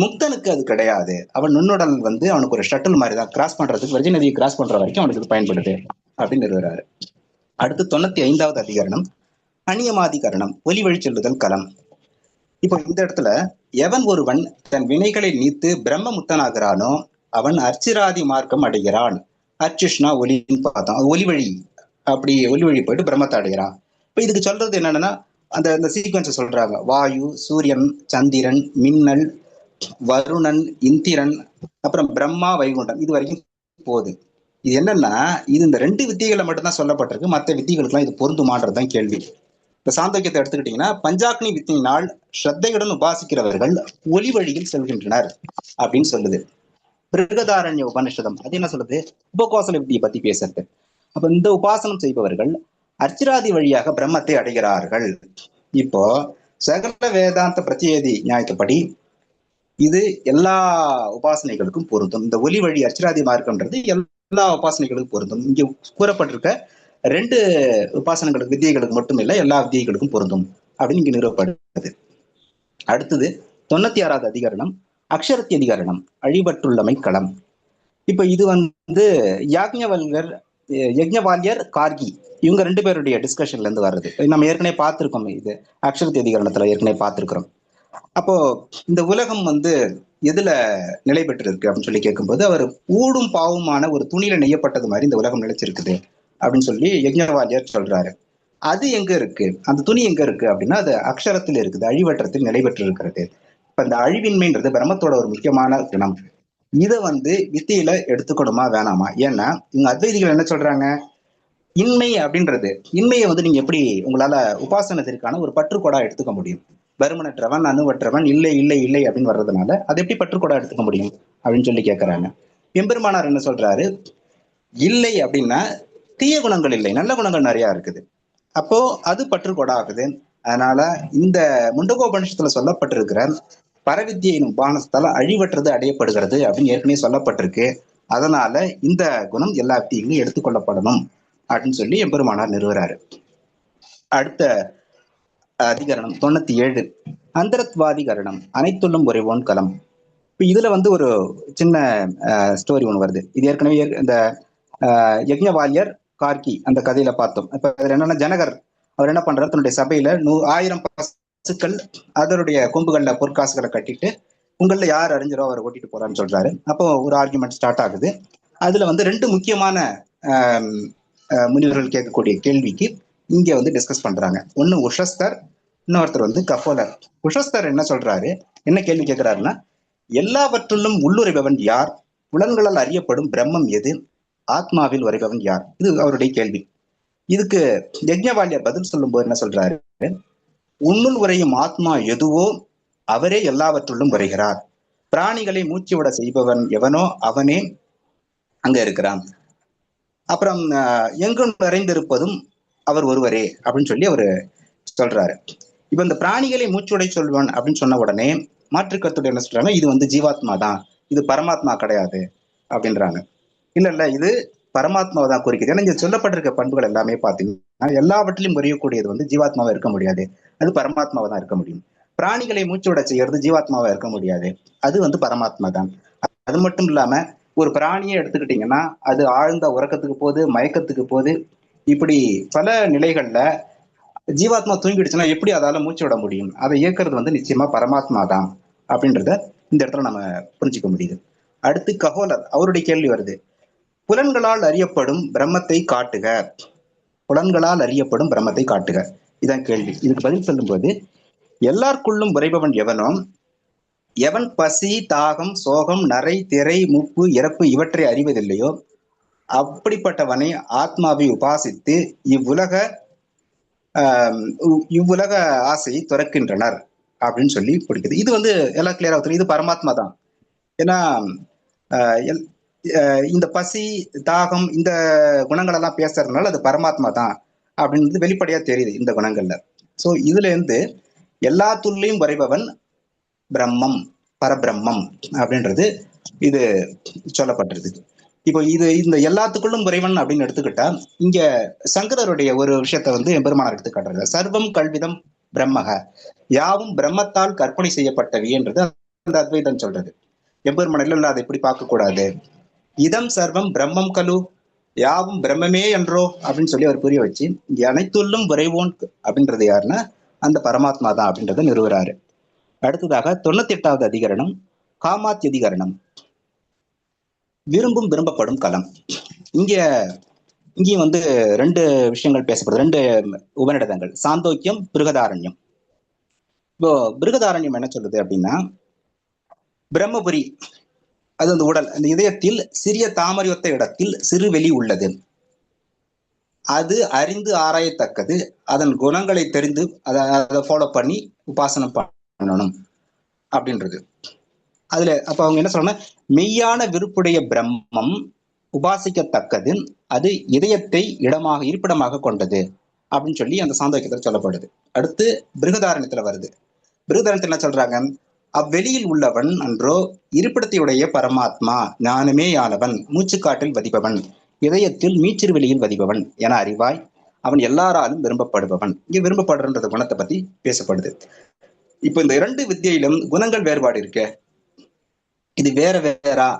முக்தனுக்கு அது கிடையாது. அவன் நுண்ணுடல் வந்து அவனுக்கு ஒரு ஷட்டில் மாதிரி தான், கிராஸ் பண்றதுக்கு, வெர்ஜின் நதியை கிராஸ் பண்ற வரைக்கும் அவனுக்கு இது பயன்படுது அப்படின்னு நிறுவுறாரு. அடுத்து 95வது அதிகரணம் அநியமாதிகரணம், ஒலி வழி செல்லுதல் களம். இப்போ இந்த இடத்துல எவன் ஒருவன் தன் வினைகளை நீத்து பிரம்ம முக்தனாகிறானோ அவன் அர்ச்சிராதி மார்க்கம் அடைகிறான். அர்ச்சிஷ்னா ஒலின்னு பார்த்தோம், ஒலி வழி, அப்படி ஒலி வழி போயிட்டு பிரம்மத்தை அடைகிறான். இப்ப இதுக்கு சொல்றது என்னன்னா, அந்த சீக்வன்ஸை சொல்றாங்க. வாயு, சூரியன், சந்திரன், மின்னல், வருணன், இந்திரன், அப்புறம் பிரம்மா, வைகுண்டம், இது வரைக்கும் போகுது. இது என்னன்னா, இது இந்த 2 வித்தியைகளை மட்டும்தான் சொல்லப்பட்டிருக்கு. மற்ற வித்தியைகளுக்கெல்லாம் இது பொருந்துமான்றதுதான் கேள்வி. இப்ப சாந்தோக்கியத்தை எடுத்துக்கிட்டீங்கன்னா, பஞ்சாக்னி வித்தியினால் ஸ்ரத்தையுடன் உபாசிக்கிறவர்கள் ஒலி வழியில் செல்கின்றனர் அப்படின்னு சொல்லுது. பிருகதாரண்ய உபனிஷதம் அது என்ன சொல்லுது? உபகோசல வித்தியை பத்தி பேசுறது. அப்ப இந்த உபாசனம் செய்பவர்கள் அர்ச்சிராதி வழியாக பிரம்மத்தை அடைகிறார்கள். இப்போ சகல வேதாந்த பிரத்யேதி நியாயத்துப்படி இது எல்லா உபாசனைகளுக்கும் பொருந்தும். இந்த ஒலி வழி அர்ச்சிராதி மார்க்கம்ன்றது எல்லா உபாசனைகளுக்கும் பொருந்தும். இங்க கூறப்பட்டிருக்க 2 உபாசனைகளுக்கு வித்தியைகளுக்கு மட்டும் இல்லை, எல்லா வித்தியைகளுக்கும் பொருந்தும் அப்படின்னு இங்க நிறுவப்படுது. அடுத்தது 96வது அதிகரணம் அக்ஷரத்தி அதிகரணம், அழிவற்றுள்ளமை களம். இப்ப இது வந்து யக்ஞவால்யர், கார்கி இவங்க 2 பேருடைய டிஸ்கஷன்ல இருந்து வர்றது. நம்ம ஏற்கனவே பார்த்திருக்கோம், இது அக்ஷரத்தி அதிகரணத்துல ஏற்கனவே பார்த்திருக்கிறோம். அப்போ இந்த உலகம் வந்து எதுல நிலை பெற்று இருக்கு அப்படின்னு சொல்லி கேட்கும்போது, அவர் ஊடும் பாவுமான ஒரு துணியில நெய்யப்பட்டது மாதிரி இந்த உலகம் நிலைச்சிருக்குது அப்படின்னு சொல்லி யக்ஞவால்யர் சொல்றாரு. அது எங்க இருக்கு, அந்த துணி எங்க இருக்கு அப்படின்னா, அது அக்ஷரத்தில் இருக்குது, அழிவற்றத்தில் நிலை பெற்று இருக்கிறது. இப்ப இந்த அழிவின்மைன்றது பிரம்மத்தோட ஒரு முக்கியமான குணம். இதை வந்து வித்தியில எடுத்துக்கணுமா வேணாமா? ஏன்னா இவங்க அத்வைதிகள் என்ன சொல்றாங்க, இன்மை அப்படின்றது, இன்மையை வந்து நீங்க எப்படி உங்களால உபாசனத்திற்கான ஒரு பற்றுக்கோடா எடுத்துக்க முடியும்? பருமனற்றவன், அணுவற்றவன், இல்லை இல்லை இல்லை அப்படின்னு வர்றதுனால அதை எப்படி பற்றுக்கோடா எடுத்துக்க முடியும் அப்படின்னு சொல்லி கேட்கிறாங்க. எம்பெருமானார் என்ன சொல்றாரு, இல்லை அப்படின்னா தீய குணங்கள் இல்லை, நல்ல குணங்கள் நிறைய இருக்குது, அப்போ அது பற்றுக்கோடா ஆகுது. அதனால இந்த முண்டகோபனிஷத்துல சொல்லப்பட்டிருக்கிற பரவித்தியின் உபானத்தால அழிவற்றது அடையப்படுகிறது அப்படின்னு ஏற்கனவே சொல்லப்பட்டிருக்கு. அதனால இந்த குணம் எல்லா வித்தியிலும் எடுத்துக்கொள்ளப்படணும் அப்படின்னு சொல்லி எம்பெருமானார் நிறுவுறாரு. அடுத்த அதிகரணம் 97 அந்தரத்வாதி கரணம், அனைத்துள்ளும் உறைவோன் களம். இப்ப இதுல வந்து ஒரு சின்ன ஸ்டோரி ஒண்ணு வருது. இது ஏற்கனவே இந்த யக்ஞவால்யர், கார்கி அந்த கதையில பார்த்தோம். இப்ப அதுல என்னன்னா, ஜனகர் அவர் என்ன பண்றாரு, தன்னுடைய சபையில 1000 பசுக்கள் அதனுடைய கொம்புகள்ல பொற்காசுகளை கட்டிட்டு உங்கள யார் அறிஞரோ அவரை ஓட்டிட்டு போறான்னு சொல்றாரு. அப்போ ஒரு ஆர்குமெண்ட் ஸ்டார்ட் ஆகுது. அதுல வந்து 2 முக்கியமான முனிவர்கள் கேட்கக்கூடிய கேள்விக்கு இங்க வந்து டிஸ்கஸ் பண்றாங்க. ஒண்ணு உஷஸ்தர், இன்னொருத்தர் வந்து கஃபோலர். உஷஸ்தர் என்ன சொல்றாரு, என்ன கேள்வி கேட்கிறாருன்னா, எல்லாவற்றிலும் உள்ளுரைபவன் யார், புலன்களால் அறியப்படும் பிரம்மம் எது, ஆத்மாவில் உரைபவன் யார், இது அவருடைய கேள்வி. இதுக்கு யக்ஞவால்யர் பதில் சொல்லும் போது என்ன சொல்றாரு, உன்னுள் உரையும் ஆத்மா எதுவோ அவரே எல்லாவற்றுள்ளும் உரைகிறார், பிராணிகளை மூச்சு விட செய்பவன் எவனோ அவனே அங்க இருக்கிறான், அப்புறம் எங்கும் நிறைந்திருப்பதும் அவர் ஒருவரே அப்படின்னு சொல்லி அவரு சொல்றாரு. இப்ப இந்த பிராணிகளை மூச்சுடை சொல்வன் அப்படின்னு சொன்ன உடனே மாற்றுக்கருத்துடைய என்ன சொல்றாங்க, இது வந்து ஜீவாத்மா தான், இது பரமாத்மா கிடையாது அப்படின்றாங்க. இல்ல இது பரமாத்மாவை தான் குறிக்குது. ஏன்னா இங்க சொல்லப்பட்டிருக்க பண்புகள் எல்லாமே பாத்தீங்கன்னா எல்லாவற்றிலும் உரையக்கூடியது வந்து ஜீவாத்மாவை இருக்க முடியாது, அது பரமாத்மாவை தான் இருக்க முடியும். பிராணிகளை மூச்சு விட செய்யறது ஜீவாத்மாவை இருக்க முடியாது, அது வந்து பரமாத்மா தான். அது மட்டும் இல்லாம ஒரு பிராணியை எடுத்துக்கிட்டீங்கன்னா அது ஆழ்ந்த உறக்கத்துக்கு போகுது, மயக்கத்துக்கு போகுது, இப்படி பல நிலைகள்ல ஜீவாத்மா தூங்கிடுச்சுன்னா எப்படி அதால மூச்சு விட முடியும்? அதை இயக்குறது வந்து நிச்சயமா பரமாத்மா தான் அப்படின்றத இந்த இடத்துல நம்ம புரிஞ்சுக்க முடியுது. அடுத்து கஹோலர், அவருடைய கேள்வி வருது, புலன்களால் அறியப்படும் பிரம்மத்தை காட்டுக, புலன்களால் அறியப்படும் பிரம்மத்தை காட்டுக, இதான் கேள்வி. இதுக்கு பதில் சொல்லும்போது, எல்லாருக்குள்ளும் உரைபவன் எவனோ, எவன் பசி, தாகம், சோகம், நரை, திரை, முப்பு, இறப்பு இவற்றை அறிவதில்லையோ அப்படிப்பட்டவனை ஆத்மாவை உபாசித்து இவ்வுலக ஆசையை துறக்கின்றனர் அப்படின்னு சொல்லி பிடிக்குது. இது வந்து எல்லாம் கிளியரா தெரியும், இது பரமாத்மா தான். ஏன்னா இந்த பசி, தாகம், இந்த குணங்கள் எல்லாம் பேசுறதுனால அது பரமாத்மா தான் அப்படின்றது வெளிப்படையா தெரியுது இந்த குணங்கள்ல. சோ இதுல இருந்து எல்லாத்துள்ளையும் வரைபவன் பிரம்மம், பரபிரம்மம் அப்படின்றது இது சொல்லப்பட்டிருக்கு. இப்போ இது இந்த எல்லாத்துக்குள்ளும் இறைவன் அப்படின்னு எடுத்துக்கிட்டா, இங்க சங்கரருடைய ஒரு விஷயத்த வந்து எம்பெருமானார் எடுத்து காட்டுறாரு. சர்வம் கல்விதம் பிரம்மக, யாவும் பிரம்மத்தால் கற்பனை செய்யப்பட்டவை என்றது அந்த அத்வைதம் சொல்றது. எம்பெருமான் இல்ல அதை எப்படி பார்க்க கூடாது, இதம் சர்வம் பிரம்மம் கலு, யாவும் பிரம்மமே என்றோ அப்படின்னு சொல்லி அவர் புரிய வச்சு இங்க அனைத்துள்ளும் விரைவோன் அப்படின்றது யாருன்னா அந்த பரமாத்மா தான் அப்படின்றத நிறுவுறாரு. அடுத்ததாக 98வது அதிகரணம் காமாத்திய அதிகரணம், விரும்பும் விரும்பப்படும் களம். இங்கேயும் வந்து ரெண்டு விஷயங்கள் பேசப்படுது, ரெண்டு உபநிடதங்கள், சாந்தோக்கியம் பிருகதாரண்யம். இப்போ பிருகதாரண்யம் என்ன சொல்லுது அப்படின்னா, பிரம்மபுரி அது அந்த உடல், அந்த இதயத்தில் சிறிய தாமரையொத்த இடத்தில் சிறு வெளி உள்ளது, அது அறிந்து ஆராயத்தக்கது, அதன் குணங்களை தெரிந்து அதை ஃபாலோ பண்ணி உபாசனம் பண்ணணும் அப்படின்றது. அதுல அப்ப அவங்க என்ன சொல்றாங்கன்னா, மெய்யான விருப்புடைய பிரம்மம் உபாசிக்கத்தக்கது, அது இதயத்தை இருப்பிடமாக கொண்டது அப்படின்னு சொல்லி அந்த சாந்தோக்கியத்தில் சொல்லப்படுது. அடுத்து பிருகதாரண்யத்துல வருது. பிருகதாரண்யத்துல என்ன சொல்றாங்க, அவ்வெளியில் உள்ளவன் அன்றோ இருப்பிடத்தையுடைய பரமாத்மா, ஞானமே யானவன், மூச்சுக்காட்டில் வதிப்பவன், இதயத்தில் மீச்சிறு வெளியில் வதிப்பவன் என அறிவாய், அவன் எல்லாராலும் விரும்பப்படுபவன். இங்க விரும்பப்படுறன்ற குணத்தை பத்தி பேசப்படுது. இப்ப இந்த இரண்டு வித்தியிலும் குணங்கள் வேறுபாடு இருக்கு, இது வேற வேறா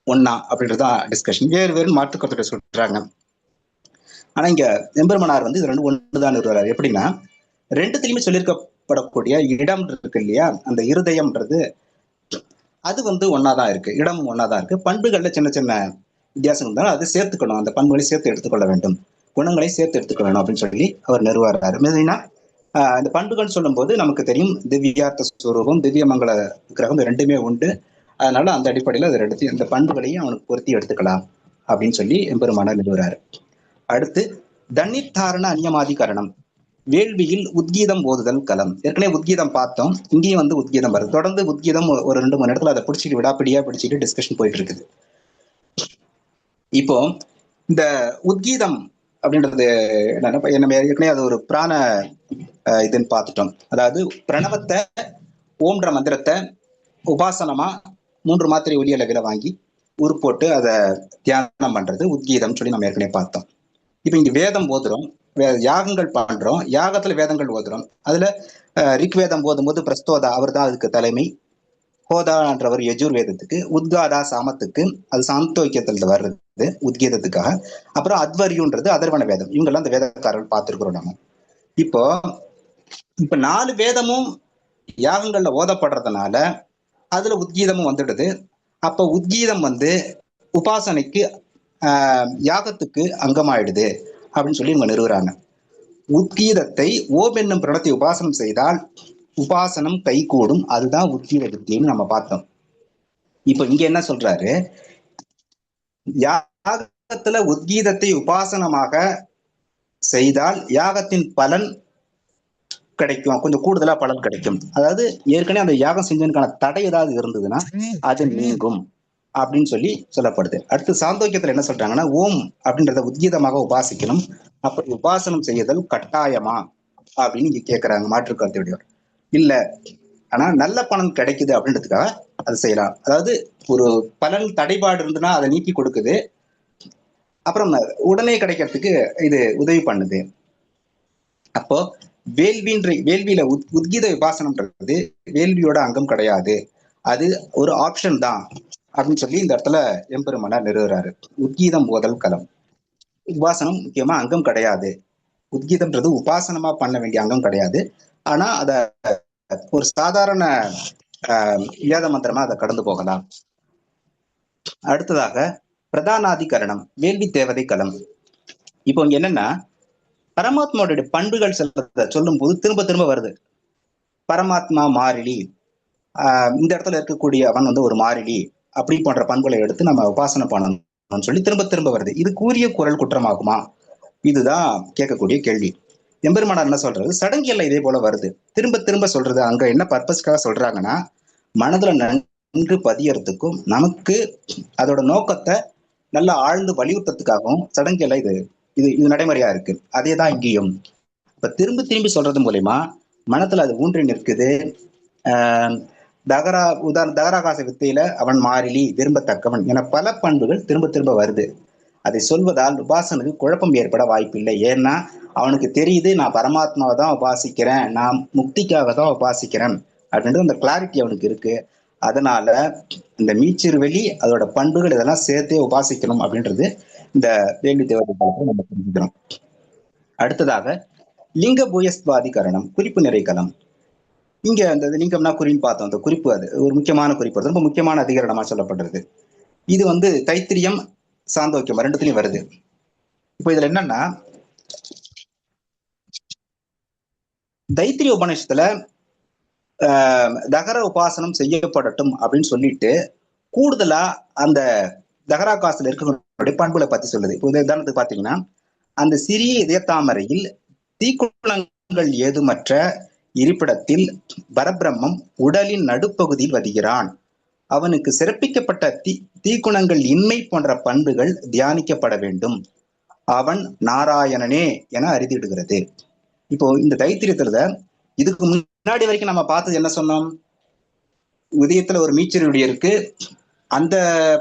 ஒன்னா அப்படின்றதான் டிஸ்கஷன். வேறு வேறு மாற்றுக்கருத்துக்களை சொல்றாங்க. ஆனா இங்க எம்பெருமானார் வந்து இது ரெண்டு ஒண்ணுதான் வருவாரு. எப்படின்னா, ரெண்டுத்திலுமே சொல்லியிருக்கப்படக்கூடிய இடம் இருக்கு இல்லையா, அந்த இருதயம்ன்றது அது வந்து ஒன்னாதான் இருக்கு, இடமும் ஒன்னாதான் இருக்கு. பண்புகள்ல சின்ன சின்ன வித்தியாசம் இருந்தாலும் அதை சேர்த்துக்கணும், அந்த பண்புகளை சேர்த்து எடுத்துக்கொள்ள வேண்டும், குணங்களை சேர்த்து எடுத்துக்கொள்ளணும் அப்படின்னு சொல்லி அவர் நிறுவாரு. மெயினா இந்த பண்புகள் சொல்லும் போது நமக்கு தெரியும், திவ்யார்த்த ஸ்வரூபம், திவ்யமங்கல கிரகம் ரெண்டுமே உண்டு. அதனால அந்த அடிப்படையில் அது ரெண்டு இந்த பண்புகளையும் அவனுக்கு பொருத்தி எடுத்துக்கலாம் அப்படின்னு சொல்லி எம்பெருமானார் நிறுவுறாரு. அடுத்து தன்னித்தாரண அந்நியமாதிகரணம், வேள்வியில் உத்கீதம் ஓதுதல் களம். ஏற்கனவே உத்கீதம் பார்த்தோம், இங்கேயும் வந்து உத்கீதம் வருது. தொடர்ந்து உத்கீதம் ஒரு 2-3 இடத்துல அதை பிடிச்சிட்டு விடாப்பிடியா பிடிச்சிட்டு டிஸ்கஷன் போயிட்டு இருக்குது. இப்போ இந்த உத்கீதம் அப்படின்றது என்ன, ஏற்கனவே அது ஒரு பிராண இதுன்னு பார்த்துட்டோம். அதாவது பிரணவத்தை, ஓம்ன்ற மந்திரத்தை உபாசனமா 3 மாத்திரை ஒலி அளவில வாங்கி உருப்போட்டு அதை தியானம் பண்றது உத்கீதம் சொல்லி நம்ம ஏற்கனவே பார்த்தோம். இப்ப இங்க வேதம் ஓதுறோம், யாகங்கள் பண்றோம், யாகத்துல வேதங்கள் ஓதுறோம். அதுல ரிக்வேதம் ஓதும் போது பிரஸ்தோதா அவர் தான் அதுக்கு தலைமை, ஹோதான்றவர் யஜுர்வேதத்துக்கு, உத்காதா சாமத்துக்கு, அது சாந்தோக்கியத்துல வர்றது உத்கீதத்துக்காக. அப்புறம் அத்வரியுன்றது அதர்வண வேதம். இவங்கெல்லாம் அந்த வேதக்காரர்கள் பார்த்திருக்கிறோம் நம்ம. இப்ப 4 வேதமும் யாகங்கள்ல ஓதப்படுறதுனால அதுல உத்கீதமும் வந்துடுது. அப்ப உத்கீதம் வந்து உபாசனைக்கு யாகத்துக்கு அங்கமாயிடுது அப்படின்னு சொல்லி இவங்க நிறுவுறாங்க. உத்கீதத்தை ஓம் என்னும் பிரணத்தை உபாசனம் செய்தால் உபாசனம் கைகூடும், அதுதான் உத்கீத வித்தின்னு நம்ம பார்த்தோம். இப்ப இங்க என்ன சொல்றாரு, யாகத்துல உத்கீதத்தை உபாசனமாக செய்தால் யாகத்தின் பலன் கிடைக்கும், கொஞ்சம் கூடுதலா பலன் கிடைக்கும். அதாவது ஏற்கனவே அந்த யாகம் செஞ்சதுக்கான தடை ஏதாவது இருந்ததுன்னா அது நீங்கும் அப்படின்னு சொல்லி சொல்லப்படுது. அடுத்து சாந்தோக்கியத்துல என்ன சொல்றாங்கன்னா, ஓம் அப்படின்றத உத்கீதமாக உபாசிக்கணும், அப்படி உபாசனம் செய்யுதல் கட்டாயமா அப்படின்னு இங்க கேட்கிறாங்க மாற்றுக்கருத்துடையவர். இல்ல, ஆனா நல்ல பலன் கிடைக்குது அப்படின்றதுக்காக அதை செய்யலாம். அதாவது ஒரு பலன் தடைபாடு இருந்துன்னா அதை நீக்கி கொடுக்குது, அப்புறம் உடனே கிடைக்கிறதுக்கு இது உதவி பண்ணுது. அப்போ வேள்வியில உத்கீத உபாசனம்ன்றது வேள்வியோட அங்கம் கிடையாது, அது ஒரு ஆப்ஷன் தான் அப்படின்னு சொல்லி இந்த இடத்துல எம்பெருமானார் நிறுவுறாரு. உத்கீதம் ஓதல் களம், உபாசனம் முக்கியமா அங்கம் கிடையாது, உத்கீதம்ன்றது உபாசனமா பண்ண வேண்டிய அங்கம் கிடையாது. ஆனா அத ஒரு சாதாரண வேத மந்திரமா அதை கடந்து போகலாம். அடுத்ததாக பிரதானாதிகரணம், வேள்வி தேவதை களம். இப்போ இங்க என்னன்னா, பரமாத்மாவுடைய பண்புகள் சொல்லும் போது திரும்ப திரும்ப வருது. பரமாத்மா மாறிலி, இந்த இடத்துல இருக்கக்கூடிய அவன் வந்து ஒரு மாறிலி, அப்படி போன்ற பண்புகளை எடுத்து நம்ம உபாசனை பண்ணணும்னு சொல்லி திரும்ப திரும்ப வருது. இது கூறிய குரல் குற்றமாகுமா, இதுதான் கேட்கக்கூடிய கேள்வி. எம்பெருமானார் என்ன சொல்றது, சடங்கியல்ல இதே போல வருது, திரும்ப திரும்ப சொல்றது. அங்க என்ன பர்பஸ்க்காக சொல்றாங்கன்னா, மனதுல நன்கு பதியறதுக்கும் நமக்கு அதோட நோக்கத்தை நல்லா ஆழ்ந்து வலியுறுத்ததுக்காகவும் சடங்கியல்ல இது நடைமுறையா இருக்கு. அதே தான் இங்கேயும். இப்ப திரும்பி திரும்பி சொல்றது மூலயமா மனத்துல அது ஊன்றி நிற்குது. தகராகாச வித்தையில அவன் மாறிலி, விரும்பத்தக்கவன் என பல பண்புகள் திரும்ப திரும்ப வருது. அதை சொல்வதால் உபாசனுக்கு குழப்பம் ஏற்பட வாய்ப்பில்லை. ஏன்னா அவனுக்கு தெரியுது நான் பரமாத்மாவை தான் உபாசிக்கிறேன், நான் முக்திக்காக தான் உபாசிக்கிறேன் அப்படின்றது அந்த கிளாரிட்டி அவனுக்கு இருக்கு. அதனால இந்த மீச்சிறுவெளி அதோட பண்புகள் இதெல்லாம் சேர்த்தே உபாசிக்கணும் அப்படின்றது இந்த வேள்வி தேவதை காலத்துல நம்ம புரிஞ்சுக்கிறோம். அடுத்ததாக லிங்க பூயஸ்வாதி கரணம், குறிப்பு நிறைக்கலம். இங்க அந்த லிங்கம்னா குறின்னு பார்த்தோம். அந்த குறிப்பு அது ஒரு முக்கியமான குறிப்பு, ரொம்ப முக்கியமான அதிகரணமா சொல்லப்படுறது. இது வந்து தைத்திரியம் சாந்தோக்கியம் ரெண்டுத்துலயும் வருது. இப்போ இதுல என்னன்னா, தைத்திரிய உபநிஷத்துல தகர உபாசனம் செய்யப்படட்டும் அப்படின்னு சொல்லிட்டு கூடுதலா அந்த தகராகாசுல இருக்கிற பண்புகளை பத்தி சொல்லுது. இப்போ உதாரணத்துக்கு பாத்தீங்கன்னா, அந்த சிறிய இதயத்தாமரையில் தீக்குணங்கள் ஏதுமற்ற இருப்பிடத்தில் பரபிரம்மம் உடலின் நடுப்பகுதியில் வருகிறான். அவனுக்கு சிறப்பிக்கப்பட்ட தீக்குணங்கள் இன்மை போன்ற பண்புகள் தியானிக்கப்பட வேண்டும். அவன் நாராயணனே என அறிந்திடுகிறது. இப்போ இந்த தைத்திரியத்துல இதுக்கு முன்னாடி வரைக்கும் நம்ம பார்த்தது என்ன சொன்னோம்? உதயத்துல ஒரு மீச்சருடைய இருக்கு, அந்த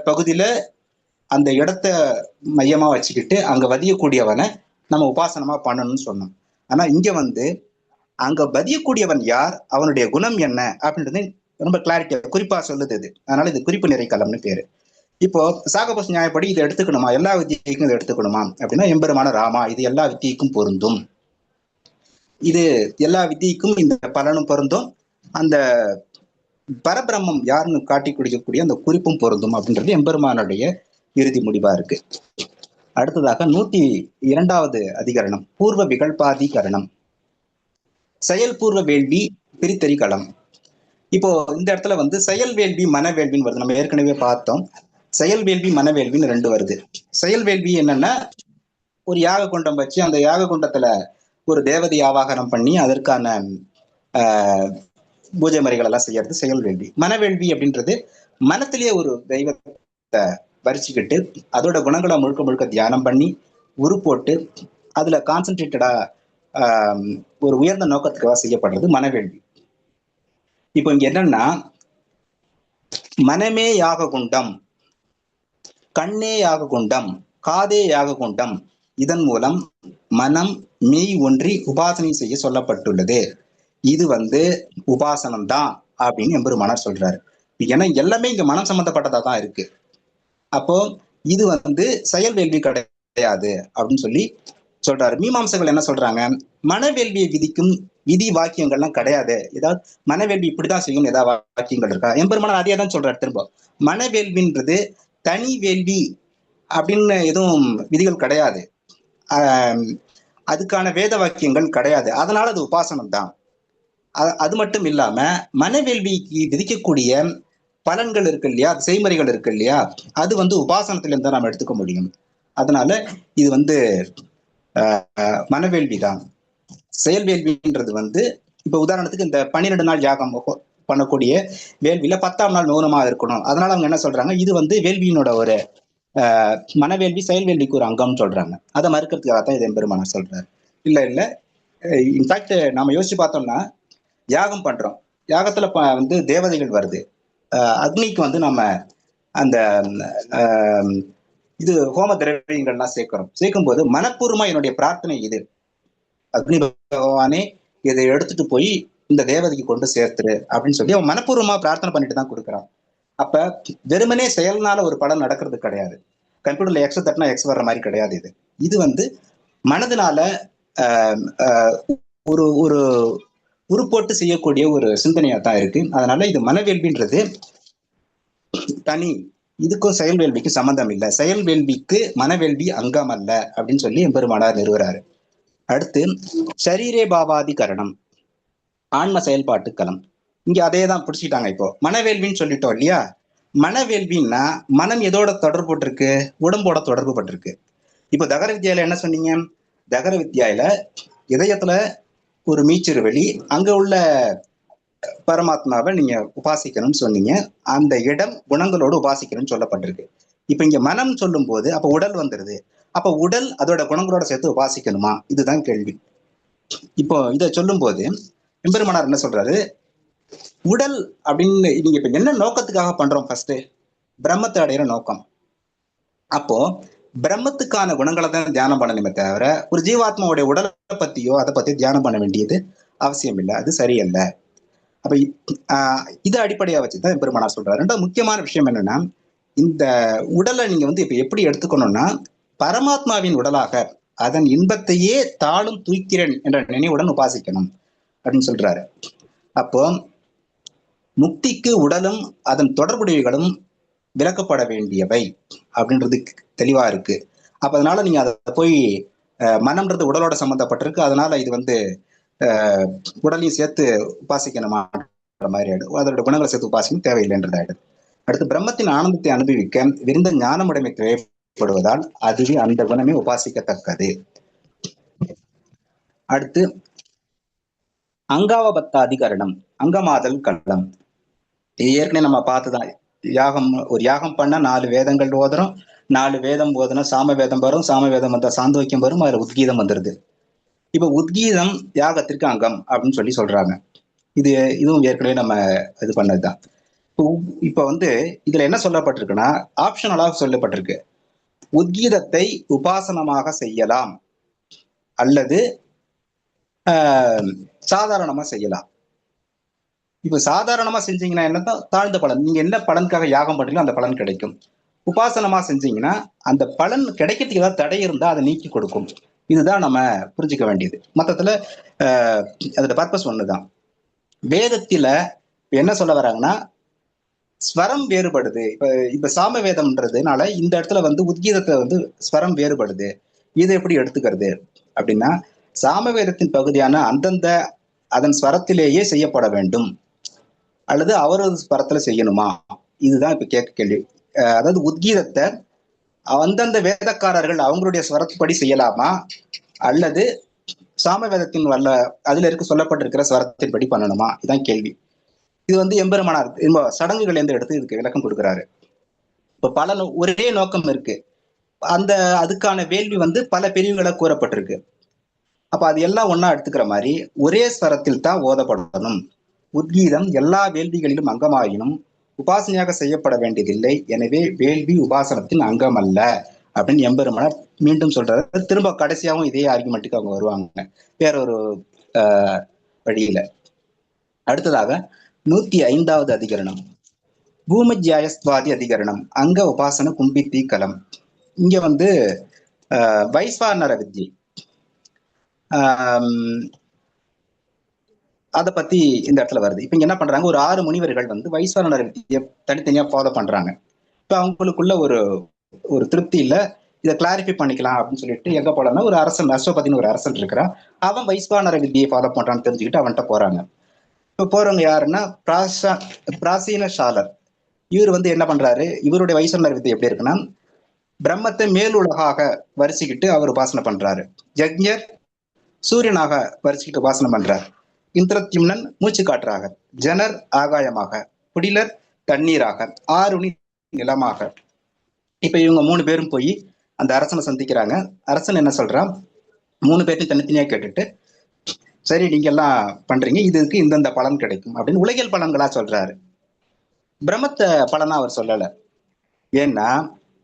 பகுதியில அந்த இடத்த மையமா வச்சுக்கிட்டு அங்க வதியக்கூடியவனை நம்ம உபாசனமா பண்ணணும்னு சொன்னோம். ஆனா இங்க வந்து அங்க வதியக்கூடியவன் யார், அவனுடைய குணம் என்ன அப்படின்றது ரொம்ப கிளாரிட்டியா குறிப்பா சொல்லுது இது. அதனால இது குறிப்பு நிறைக்கலம்னு பேரு. இப்போ சாகபோஸ் நியாயப்படி இதை எடுத்துக்கணுமா, எல்லா வித்தியைக்கும் இதை எடுத்துக்கணுமா அப்படின்னா, எம்பெருமான ராமா இது எல்லா வித்தியைக்கும் பொருந்தும், இது எல்லா வித்தியைக்கும் இந்த பலனும் பொருந்தும், அந்த பரபிரம்மம் யாருன்னு காட்டி குடிக்கக்கூடிய அந்த குறிப்பும் பொருந்தும் அப்படின்றது எம்பெருமானுடைய இறுதி முடிவா இருக்கு. அடுத்ததாக 102வது அதிகரணம், பூர்வ விகல்பாதிகரணம், செயல் பூர்வ வேள்வி பிரித்தறிகளம். இப்போ இந்த இடத்துல வந்து செயல் வேள்வி மனவேள்வின்னு வருது. நம்ம ஏற்கனவே பார்த்தோம், செயல் வேள்வி மனவேள்வின்னு ரெண்டு வருது. செயல் வேள்வி என்னன்னா, ஒரு யாக குண்டம் வச்சு அந்த யாக குண்டத்துல ஒரு தேவதை ஆவாகனம் பண்ணி அதற்கான பூஜை முறைகள் எல்லாம் செய்யறது செயல் வேள்வி. மனவேள்வி அப்படின்றது மனத்திலேயே ஒரு தெய்வத்தை வரிச்சுக்கிட்டு அதோட குணங்களை முழுக்க முழுக்க தியானம் பண்ணி உரு போட்டு அதுல கான்சென்ட்ரேட்டடா ஒரு உயர்ந்த நோக்கத்துக்காக செய்யப்படுறது மனவேள்வி. இப்போ இங்க என்னன்னா, மனமே யாக குண்டம், கண்ணே யாக குண்டம், காதே யாக குண்டம், இதன் மூலம் மனம் மெய் ஒன்றி உபாசனை செய்ய சொல்லப்பட்டுள்ளது. இது வந்து உபாசனம் தான் அப்படின்னு எம்பெருமானார் சொல்றாரு. ஏன்னா எல்லாமே இங்க மனம் சம்பந்தப்பட்டதா தான் இருக்கு. அப்போ இது வந்து செயல் வேள்வி கிடையாது அப்படின்னு சொல்லி சொல்றாரு. மீமாம்சைகள் என்ன சொல்றாங்க, மனவேள்வியை விதிக்கும் விதி வாக்கியங்கள்லாம் கிடையாது, ஏதாவது மனவேள்வி இப்படிதான் செய்யணும் ஏதாவது வாக்கியங்கள் இருக்கா? எம்பெருமானார் அதே தான் சொல்றாரு திரும்ப. மனவேள்வின்றது தனி வேள்வி அப்படின்னு எதுவும் விதிகள் கிடையாது, அதுக்கான வேத வாக்கியங்கள் கிடையாது, அதனால அது உபாசனம் தான். அது மட்டும் இல்லாம மனவேள்விக்கு விதிக்கக்கூடிய பலன்கள் இருக்கு இல்லையா, செய்முறைகள் இருக்கு இல்லையா, அது வந்து உபாசனத்துல இருந்தா நம்ம எடுத்துக்க முடியும். அதனால இது வந்து மனவேள்வி தான். செயல் வேள்வின்றது வந்து இப்ப உதாரணத்துக்கு இந்த 12 நாள் யாகம் பண்ணக்கூடிய வேள்வியில 10ஆம் நாள் மௌனமா இருக்கணும். அதனால அவங்க என்ன சொல்றாங்க, இது வந்து வேள்வியினோட ஒரு மனவேள்வி செயல் வேள்விக்கு ஒரு அங்கம்னு சொல்றாங்க. அதை மறுக்கிறதுக்காக தான் இது எம்பெருமானார் சொல்றாரு. இல்ல இன்ஃபேக்ட் நாம யோசிச்சு பார்த்தோம்னா, யாகம் பண்றோம், யாகத்துல வந்து தேவதைகள் வருது, அக்னிக்கு வந்து நம்ம அந்த இது ஹோம திரவியங்கள்லாம் சேர்க்கும் போது மனப்பூர்வமா என்னுடைய பிரார்த்தனை இது, அக்னி பகவானே இதை எடுத்துட்டு போய் இந்த தேவதைக்கு கொண்டு சேர்த்துரு அப்படின்னு சொல்லி அவன் மனப்பூர்வமா பிரார்த்தனை பண்ணிட்டு தான் கொடுக்குறான். அப்ப வெறுமனே செயல்னால ஒரு படம் நடக்கிறது கிடையாது. கம்ப்யூட்டர்ல எக்ஸ் தட்டினா எக்ஸ் வர்ற மாதிரி கிடையாது. இது வந்து மனதினால ஒரு ஒரு உருப்போட்டு செய்யக்கூடிய ஒரு சிந்தனையா தான் இருக்கு. அதனால இது மனவேள்வின்றது தனி, இதுக்கும் செயல் வேள்விக்கு சம்பந்தம் இல்லை, செயல் வேள்விக்கு மனவேள்வி அங்கம் அல்ல அப்படின்னு சொல்லி எம்பெருமானார் நிறுவுறாரு. அடுத்து ஷரீரே பாவாதி கரணம், ஆன்ம செயல்பாட்டு களம். இங்க அதே தான் பிடிச்சிட்டாங்க. இப்போ மனவேள்வின்னு சொல்லிட்டோம் இல்லையா, மனவேள்வின்னா மனம் எதோட தொடர்பு பட்டிருக்கு, உடம்போட தொடர்பு பட்டிருக்கு. இப்போ தகர வித்யால என்ன சொன்னீங்க, தகர வித்யால இதயத்துல ஒரு மீச்சிறுவெளி, அங்க உள்ள பரமாத்மாவை நீங்க உபாசிக்கணும்னு சொன்னீங்க, அந்த இடம் குணங்களோடு உபாசிக்கணும்னு சொல்லப்பட்டிருக்கு. இப்ப இங்க மனம் சொல்லும் போது அப்ப உடல் வந்துருது, அப்ப உடல் அதோட குணங்களோட சேர்த்து உபாசிக்கணுமா, இதுதான் கேள்வி. இப்போ இதை சொல்லும் போது எம்பெருமானார் என்ன சொல்றாரு, உடல் அப்படின்னு நீங்க இப்ப என்ன நோக்கத்துக்காக பண்றோம், ஃபர்ஸ்ட் பிரம்மத்தை அடையிற நோக்கம். அப்போ பிரம்மத்துக்கான குணங்களை தான் தியானம் பண்ணணுமே தவிர ஒரு ஜீவாத்மாவுடைய உடலை பத்தியோ அதை பத்தி தியானம் பண்ண வேண்டியது அவசியம் இல்லை, அது சரியல்ல. அப்ப இதை அடிப்படையா வச்சுதான் பெருமானார் சொல்றாரு. ரெண்டாவது முக்கியமான விஷயம் என்னன்னா, இந்த உடலை நீங்க வந்து இப்ப எப்படி எடுத்துக்கணும்னா, பரமாத்மாவின் உடலாக அதன் இன்பத்தையே தாளும் தூக்கிறேன் என்ற நினைவுடன் உபாசிக்கணும் அப்படின்னு சொல்றாரு. அப்போ முக்திக்கு உடலும் அதன் தொடர்புடையகளும் விலக்கப்பட வேண்டியவை அப்படின்றது தெளிவா இருக்கு. அப்ப அதனால நீங்க அதை போய் மனம்ன்றது உடலோட சம்பந்தப்பட்டிருக்கு, அதனால இது வந்து உடலையும் சேர்த்து உபாசிக்கணுமான்ற மாதிரி ஆயிடும். அதோட குணங்களை சேர்த்து உபாசிக்கணும் தேவையில்லைன்றது ஆயிடும். அடுத்து பிரம்மத்தின் ஆனந்தத்தை அனுபவிக்க விருந்த ஞானமுடைமை தேவைப்படுவதால் அதுவே அந்த குணமே உபாசிக்கத்தக்கது. அடுத்து அங்காவபத்த அதிகரணம், அங்கமாதல் களம். ஏற்கனவே நம்ம பார்த்துதான், யாகம் ஒரு யாகம் பண்ண 4 வேதங்கள் ஓதுறோம், 4 வேதம் ஓதுனா சாம வேதம் வரும், சாம வேதம் வந்தா சாந்தோக்கியம் வரும், அதுல உத்கீதம் வந்துருது. இப்ப உத்கீதம் யாகத்திற்கு அங்கம் அப்படின்னு சொல்றாங்க. இதுவும் ஏற்கனவே நம்ம இது பண்ணதுதான். இப்ப வந்து இதுல என்ன சொல்லப்பட்டிருக்குன்னா, ஆப்ஷனலாக சொல்லப்பட்டிருக்கு, உத்கீதத்தை உபாசனமாக செய்யலாம் அல்லது சாதாரணமா செய்யலாம். இப்ப சாதாரணமா செஞ்சீங்கன்னா என்னதான் தாழ்ந்த பலன், நீங்க என்ன பலனுக்காக யாகம் பண்றீங்களோ அந்த பலன் கிடைக்கும். உபாசனமா செஞ்சீங்கன்னா அந்த பலன் கிடைக்கிறதுக்கு ஏதாவது தடை இருந்தா அதை நீக்கி கொடுக்கும். இதுதான் நம்ம புரிஞ்சுக்க வேண்டியது. மொத்தத்துல அதோட பர்பஸ் ஒண்ணுதான். வேதத்துல என்ன சொல்ல வராங்கன்னா, ஸ்வரம் வேறுபடுது. இப்ப சாம வேதம்ன்றதுனால இந்த இடத்துல வந்து உத்கீதத்தை வந்து ஸ்வரம் வேறுபடுது. இதை எப்படி எடுத்துக்கிறது அப்படின்னா, சாம வேதத்தின் பகுதியான அந்தந்த அதன் ஸ்வரத்திலேயே செய்யப்பட வேண்டும் அல்லது அவரது ஸ்வரத்துல செய்யணுமா, இதுதான் இப்ப கேட்க கேள்வி. அதாவது உத்கீதத்தை அந்தந்த வேதக்காரர்கள் அவங்களுடைய ஸ்வரத்துப்படி செய்யலாமா அல்லது சாம வேதத்தின் அதுல இருக்க சொல்லப்பட்டிருக்கிற ஸ்வரத்தின்படி பண்ணணுமா, இதுதான் கேள்வி. இது வந்து எம்பெருமானார் சடங்குகள் எந்த எடுத்து இதுக்கு விளக்கம் கொடுக்குறாரு. இப்ப ஒரே நோக்கம் இருக்கு, அதுக்கான வேள்வி வந்து பல பிரிவுகளை கூறப்பட்டிருக்கு. அப்ப அது எல்லாம் ஒன்னா எடுத்துக்கிற மாதிரி ஒரே ஸ்வரத்தில் தான் ஓதப்படணும். உத்கீதம் எல்லா வேள்விகளிலும் அங்கமாயினும் உபாசனையாக செய்யப்பட வேண்டியதில்லை, எனவே வேள்வி உபாசனத்தின் அங்கம் அல்ல அப்படின்னு எம்பெருமானார் மீண்டும் சொல்றாரு. திரும்ப கடைசியாகவும் இதே ஆர்குமெண்ட்டுக்கு அவங்க வருவாங்க வேற ஒரு வழியில. அடுத்ததாக 105வது அதிகரணம், பூமஜ்யாயஸ்வாதி அதிகரணம், அங்க உபாசன கும்பித்தி கலம். இங்க வந்து வைஸ்வானர வித்யை அதை பத்தி இந்த இடத்துல வருது. இப்ப இங்க என்ன பண்றாங்க, ஒரு 6 முனிவர்கள் வந்து வைஸ்வானர வித்தியை தனித்தனியா ஃபாலோ பண்றாங்க. இப்ப அவங்களுக்குள்ள ஒரு திருப்தி இல்ல, இதை கிளாரிஃபை பண்ணிக்கலாம் அப்படின்னு சொல்லிட்டு எங்க போலாம்னா, ஒரு அரசன், அஸ்வபதினு ஒரு அரசன் இருக்கிறான், அவன் வைஸ்வானர வித்தியை ஃபாலோ பண்றான்னு தெரிஞ்சுக்கிட்டு அவன்கிட்ட போறாங்க. இப்ப போறவங்க யாருன்னா பிராசீன சாலர். இவர் வந்து என்ன பண்றாரு, இவருடைய வைஸ்வானர வித்தியை எப்படி இருக்குன்னா, பிரம்மத்தை மேலுலகாக வரிசைக்கிட்டு அவர் உபாசனை பண்றாரு. யஜ்ஞர் சூரியனாக வரிசைக்கிட்டு உபாசனை பண்றார். இந்திரத்யும்னன் மூச்சு காற்றாக, ஜனர் ஆகாயமாக, குடிலர் தண்ணீராக, ஆருணி நிலமாக. இப்ப இவங்க 3 பேரும் போய் அந்த அரசனை சந்திக்கிறாங்க. அரசன் என்ன சொல்றான், 3 பேர்த்தையும் தனித்தனியா கேட்டுட்டு, சரி நீங்க எல்லாம் பண்றீங்க, இதுக்கு இந்தந்த பலன் கிடைக்கும் அப்படின்னு உலகியல் பலன்களா சொல்றாரு. பிரம்மத்தை பலனா அவர் சொல்லல. ஏன்னா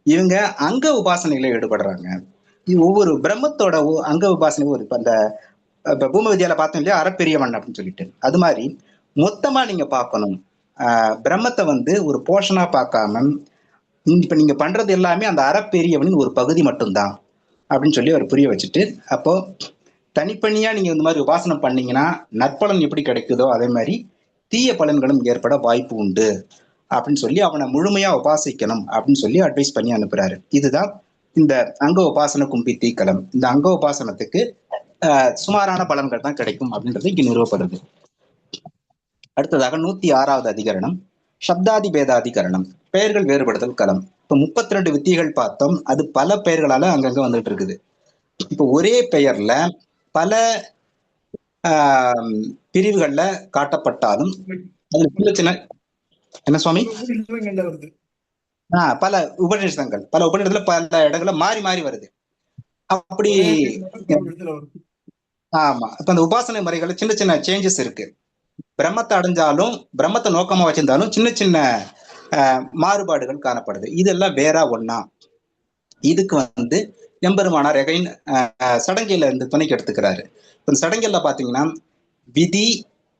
இவங்க அங்க உபாசனைகளை ஈடுபடுறாங்க. ஒவ்வொரு பிரம்மத்தோட அங்க உபாசனை இப்ப அந்த பூம வித்யால பார்த்தோம் இல்லையா, அறப்பெரியவன் அப்படின்னு சொல்லிட்டு, அது மாதிரி மொத்தமா நீங்க பார்க்கணும். பிரம்மத்தை வந்து ஒரு போர்ஷனா பார்க்காம இப்ப நீங்க பண்றது எல்லாமே அந்த அறப்பெரியவனின் ஒரு பகுதி மட்டும்தான் அப்படின்னு சொல்லி அவர் புரிய வச்சுட்டு, அப்போ தனிப்பணியா நீங்க இந்த மாதிரி உபாசனம் பண்ணீங்கன்னா நற்பலன் எப்படி கிடைக்குதோ அதே மாதிரி தீய பலன்களும் ஏற்பட வாய்ப்பு உண்டு அப்படின்னு சொல்லி அவனை முழுமையா உபாசிக்கணும் அப்படின்னு சொல்லி அட்வைஸ் பண்ணி அனுப்புறாரு. இதுதான் இந்த அங்க உபாசன கும்பித்தி களம். இந்த அங்க உபாசனத்துக்கு சுமாரான பலன்கள் தான் கிடைக்கும் அப்படின்றது இங்க நிறுவப்படுது. அடுத்ததாக 106வது அதிகரணம், சப்தாதி பேதாதிகரணம், பெயர்கள் வேறுபடுதல் களம். இப்ப 32 வித்திகள் பார்த்தோம், அது பல பெயர்களால அங்கங்க வந்துட்டு இருக்குது. இப்ப ஒரே பெயர்ல பல பிரிவுகள்ல காட்டப்பட்டாலும் அதுல சின்ன சின்ன என்ன சுவாமி பல உபநிஷதங்கள் பல உபநிஷத்துல பல இடங்கள்ல மாறி மாறி வருது. அப்படி ஆமா, இப்ப அந்த உபாசனை முறைகள்ல சின்ன சின்ன சேஞ்சஸ் இருக்கு. பிரம்மத்தை அடைஞ்சாலும் பிரம்மத்தை நோக்கமா வச்சிருந்தாலும் சின்ன சின்ன மாறுபாடுகள் காணப்படுது. இதெல்லாம் வேற ஒண்ணா இதுக்கு வந்து எம்பெருமானார் எகைன் சடங்கில இருந்து துணைக்கு எடுத்துக்கிறாரு. இந்த சடங்கில பாத்தீங்கன்னா விதி,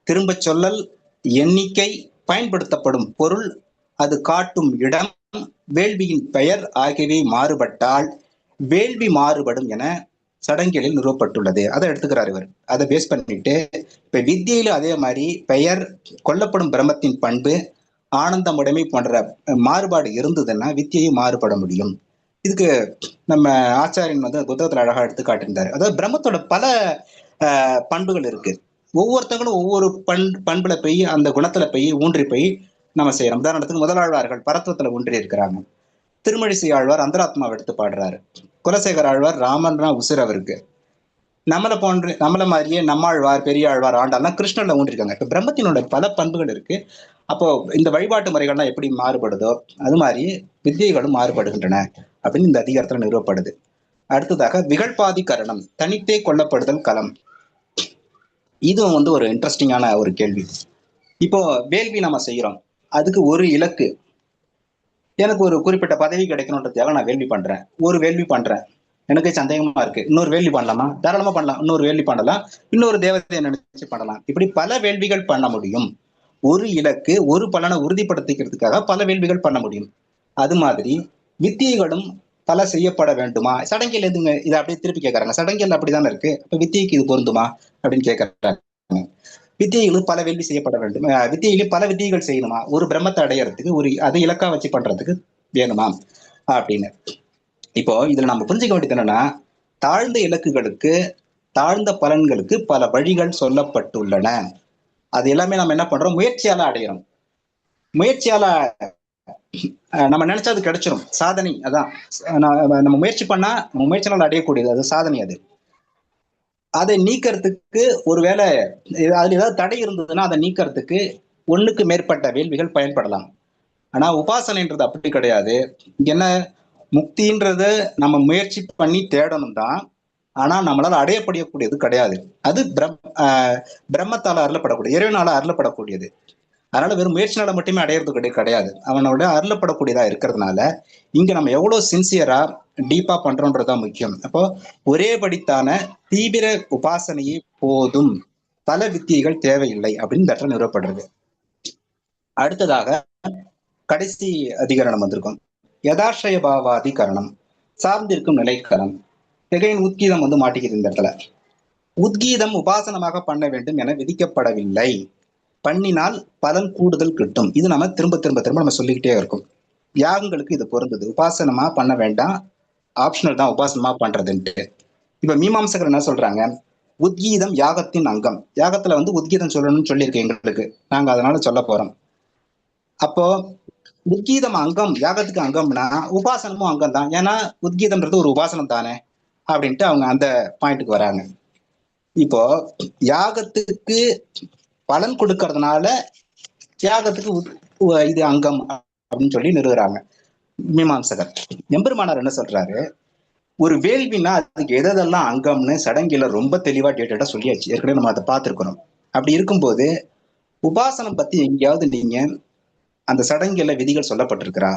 திரும்ப சொல்லல், எண்ணிக்கை, பயன்படுத்தப்படும் பொருள், அது காட்டும் இடம், வேள்வியின் பெயர் ஆகியவை மாறுபட்டால் வேள்வி மாறுபடும் என சடங்கியலில் நிறுவப்பட்டுள்ளது. அதை எடுத்துக்கிறார் இவர். அதை பேஸ் பண்ணிட்டு இப்ப வித்தியில அதே மாதிரி பெயர், கொல்லப்படும் பிரம்மத்தின் பண்பு, ஆனந்தமுடைமை போன்ற மாறுபாடு இருந்ததுன்னா வித்தியை மாறுபட முடியும். இதுக்கு நம்ம ஆச்சாரியன் வந்து புத்தகத்துல அழகா எடுத்து காட்டியிருந்தாரு. அதாவது பிரம்மத்தோட பல பண்புகள் இருக்கு. ஒவ்வொருத்தங்களும் ஒவ்வொரு பண்புல போய் அந்த குணத்துல போய் ஊன்றி போய் நம்ம செய்யறோம். உதாரணத்துக்கு முதலாழ்வார்கள் பரத்துவத்துல ஊன்றி இருக்கிறாங்க. திருமழிசை ஆழ்வார் அந்தராத்மாவை எடுத்து பாடுறாரு. குலசேகர ஆழ்வார் ராமன்னா உசிர் அவருக்கு. நம்மள மாதிரியே நம்மாழ்வார், பெரிய ஆழ்வார், ஆண்டாள்லாம் கிருஷ்ணன்ல ஊன்றிருக்காங்க. இப்ப பிரம்மத்தினோட பல பண்புகள் இருக்கு. அப்போ இந்த வழிபாட்டு முறைகள்லாம் எப்படி மாறுபடுதோ அது மாதிரி வித்தியைகளும் மாறுபடுகின்றன அப்படின்னு இந்த அதிகாரத்துல நிறுவப்படுது. அடுத்ததாக விகழ்பாதி கரணம், தனித்தே கொல்லப்படுதல் களம். இதுவும் வந்து ஒரு இன்ட்ரெஸ்டிங்கான ஒரு கேள்வி. இப்போ வேள்வி நம்ம செய்யறோம், அதுக்கு ஒரு இலக்கு. எனக்கு ஒரு குறிப்பிட்ட பதவி கிடைக்கணுன்றதுக்காக நான் வேள்வி பண்றேன். ஒரு வேள்வி பண்றேன், எனக்கு சந்தேகமா இருக்கு, இன்னொரு வேள்வி பண்ணலாமா? தாராளமா பண்ணலாம். இன்னொரு வேள்வி பண்ணலாம், இன்னொரு தேவதையை நினைச்சு பண்ணலாம். இப்படி பல வேள்விகள் பண்ண முடியும். ஒரு இலக்கு, ஒரு பலனை உறுதிப்படுத்திக்கிறதுக்காக பல வேள்விகள் பண்ண முடியும். அது மாதிரி வித்தியைகளும் பல செய்யப்பட வேண்டுமா? சடங்கியல் எதுங்க இதை அப்படியே திருப்பி கேட்கறாங்க. சடங்கியல் அப்படிதானே இருக்கு, இப்ப வித்தியைக்கு இது பொருந்துமா அப்படின்னு கேட்கறாங்க. வித்தியைகளும் பல வேள்வி செய்யப்பட வேண்டும். வித்தியிலும் பல வித்தியைகள் செய்யணுமா? ஒரு பிரம்மத்தை அடையறதுக்கு ஒரு அதை இலக்கா வச்சு பண்றதுக்கு வேணுமா அப்படின்னு. இப்போ இதுல நம்ம புரிஞ்சுக்க வேண்டியது என்னன்னா, தாழ்ந்த இலக்குகளுக்கு, தாழ்ந்த பலன்களுக்கு பல வழிகள் சொல்லப்பட்டுள்ளன. அது எல்லாமே நம்ம என்ன பண்றோம்? முயற்சியால அடையிறோம். முயற்சியால நம்ம நினைச்சா அது கிடைச்சிடும். சாதனை அதான். நம்ம முயற்சி பண்ணா நம்ம முயற்சியால அடையக்கூடியது, அது சாதனை. அது அதை நீக்கிறதுக்கு ஒருவேளை அதுல ஏதாவது தடை இருந்ததுன்னா அதை நீக்கிறதுக்கு ஒண்ணுக்கு மேற்பட்ட வேள்விகள் பயன்படலாம். ஆனா உபாசனைன்றது அப்படி கிடையாது. என்ன, முக்தின்றது நம்ம முயற்சி பண்ணி தேடணும் தான், ஆனா நம்மளால அடையப்படக்கூடியது கிடையாது. அது பிரம்மத்தால அருளப்படக்கூடிய, இறைவனால அருளப்படக்கூடியது. அதனால வெறும் முயற்சினால மட்டுமே அடையிறது கிடையாது. அவனோட அருளப்படக்கூடியதா இருக்கிறதுனால இங்க நம்ம எவ்வளவு சின்சியரா டீப்பா பண்றோன்றதுதான் முக்கியம். அப்போ ஒரே படித்தான தீவிர உபாசனையே போதும், பல வித்தியைகள் தேவையில்லை அப்படின்னு இந்த இடத்துல நிறுவப்படுறது. அடுத்ததாக கடைசி அதிகரணம் வந்திருக்கும், யதாசய பாவாதி கரணம், சார்ந்திருக்கும் நிலைக்கரணம். திகையின் உத்கீதம் வந்து மாட்டிக்குது இந்த இடத்துல. உத்கீதம் உபாசனமாக பண்ண வேண்டும் என விதிக்கப்படவில்லை, பண்ணினால் பலன் கூடுதல் கிட்டும். இது நம்ம திரும்ப திரும்ப திரும்ப நம்ம சொல்லிக்கிட்டே இருக்கும். யாகங்களுக்கு இது பொருந்தது. உபாசனமா பண்ண வேண்டாம், ஆப்ஷனல் தான் உபாசனமா பண்றதுன்ட்டு. இப்ப மீமாம்சகர் என்ன சொல்றாங்க, உத்கீதம் யாகத்தின் அங்கம். யாகத்துல வந்து உத்கீதம் சொல்லணும்னு சொல்லியிருக்கு எங்களுக்கு, நாங்க அதனால சொல்ல போறோம். அப்போ உத்கீதம் அங்கம், யாகத்துக்கு அங்கம்னா உபாசனமும் அங்கம் தான். ஏன்னா உத்கீதம்ன்றது ஒரு உபாசனம் தானே அப்படின்ட்டு அவங்க அந்த பாயிண்ட்டுக்கு வராங்க. இப்போ யாகத்துக்கு பலன் கொடுக்கறதுனால தியாகத்துக்கு இது அங்கம் அப்படின்னு சொல்லி நிறுவுறாங்க மீமாம்சகர். எம்பெருமானார் என்ன சொல்றாரு, ஒரு வேள்வினா அதுக்கு எதெல்லாம் அங்கம்னு சடங்கில ரொம்ப தெளிவா டேட்டா சொல்லியாச்சு. ஏற்கனவே நம்ம அதை பார்த்திருக்கிறோம். அப்படி இருக்கும்போது உபாசனம் பத்தி எங்கேயாவது நீங்க அந்த சடங்கில விதிகள் சொல்லப்பட்டிருக்கிறா?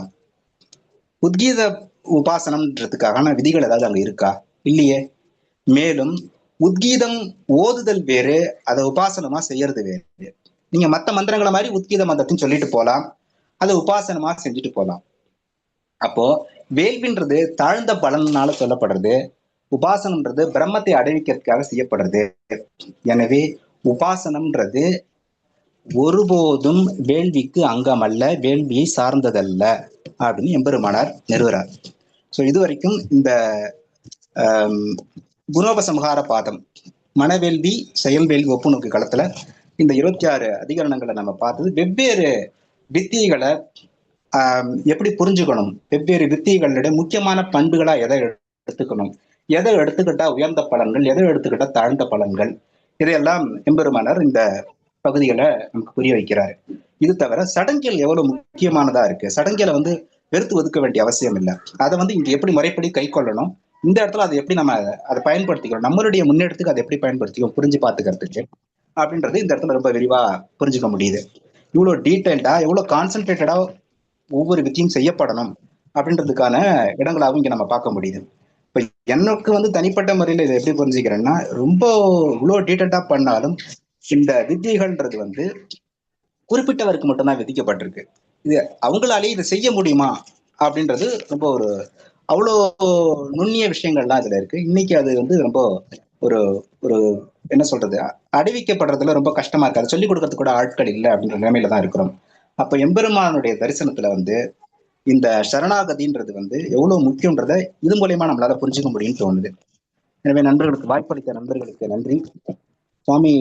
உத்கீத உபாசனம்ன்றதுக்கான விதிகள் ஏதாவது அங்க இருக்கா? இல்லையே. மேலும் உத்கீதம் ஓதுதல் வேறு, அதை உபாசனமா செய்யறது வேறு. நீங்க மத்த மந்திரங்களை மாதிரி உத்கீத மந்திரத்தையும் சொல்லிட்டு போலாம், அதை உபாசனமா செஞ்சுட்டு போலாம். அப்போ வேள்வின்றது தாழ்ந்த பலனால சொல்லப்படுறது, உபாசனம்ன்றது பிரம்மத்தை அடைவிக்கிறதுக்காக செய்யப்படுறது. எனவே உபாசனம்ன்றது ஒருபோதும் வேள்விக்கு அங்கம் அல்ல, வேள்வியை சார்ந்ததல்ல அப்படின்னு எம்பெருமானார் நிறுவுறார். ஸோ இதுவரைக்கும் இந்த குணோபசம்ஹார பாதம், மனவேள்வி செயல்வேள்வி ஒப்புநோக்கு களத்துல இந்த 26 அதிகரணங்களை நம்ம பார்த்தது. வெவ்வேறு வித்தியைகளை எப்படி புரிஞ்சுக்கணும், வெவ்வேறு வித்தியைகளுடைய முக்கியமான பண்புகளா எதை எடுத்துக்கணும், எதை எடுத்துக்கிட்டா உயர்ந்த பலன்கள், எதை எடுத்துக்கிட்டா தாழ்ந்த பலன்கள், இதையெல்லாம் எம்பெருமானார் இந்த பகுதிகளை நமக்கு புரிய வைக்கிறாரு. இது தவிர சடங்கியல் எவ்வளவு முக்கியமானதா இருக்கு. சடங்கியலை வந்து வெறுத்து ஒதுக்க வேண்டிய அவசியம் இல்லை. அதை வந்து இங்க எப்படி முறைப்படி கை கொள்ளணும், இந்த இடத்துல அதை எப்படி நம்ம அதை பயன்படுத்திக்கிறோம், நம்மளுடைய முன்னெடுத்துக்கு அதை எப்படி பயன்படுத்திக்கிறோம் புரிஞ்சு பார்த்துக்கிறதுக்கு அப்படின்றது இந்த இடத்துல ரொம்ப விரிவா புரிஞ்சுக்க முடியுது. இவ்வளவு டீட்டெயில்டா, எவ்வளவு கான்சென்ட்ரேட்டடா ஒவ்வொரு வித்தியும் செய்யப்படணும் அப்படின்றதுக்கான இடங்களாகவும் இங்க நம்ம பார்க்க முடியுது. இப்ப எனக்கு வந்து தனிப்பட்ட முறையில இதை எப்படி புரிஞ்சுக்கிறேன்னா, ரொம்ப இவ்வளோ டீட்டெயில்டா பண்ணாலும் இந்த வித்தியைகள்ன்றது வந்து குறிப்பிட்டவருக்கு மட்டும்தான் விதிக்கப்பட்டிருக்கு. இது அவங்களாலே இதை செய்ய முடியுமா அப்படின்றது ரொம்ப ஒரு அவ்வளோ நுண்ணிய விஷயங்கள்லாம் இதுல இருக்கு. இன்னைக்கு அது வந்து ரொம்ப ஒரு ஒரு என்ன சொல்றது, அறிவிக்கப்படுறதுல ரொம்ப கஷ்டமா இருக்கு. அதை சொல்லிக் கொடுக்கறது கூட ஆட்கள் இல்லை அப்படின்ற நிலைமையில தான் இருக்கிறோம். அப்ப எம்பெருமானுடைய தரிசனத்துல வந்து இந்த சரணாகதின்றது வந்து எவ்வளவு முக்கியன்றதை இது மூலியமா நம்மளால புரிஞ்சுக்க முடியும்னு தோணுது. எனவே நண்பர்களுக்கு, வாய்ப்பளித்த நண்பர்களுக்கு நன்றி. சுவாமி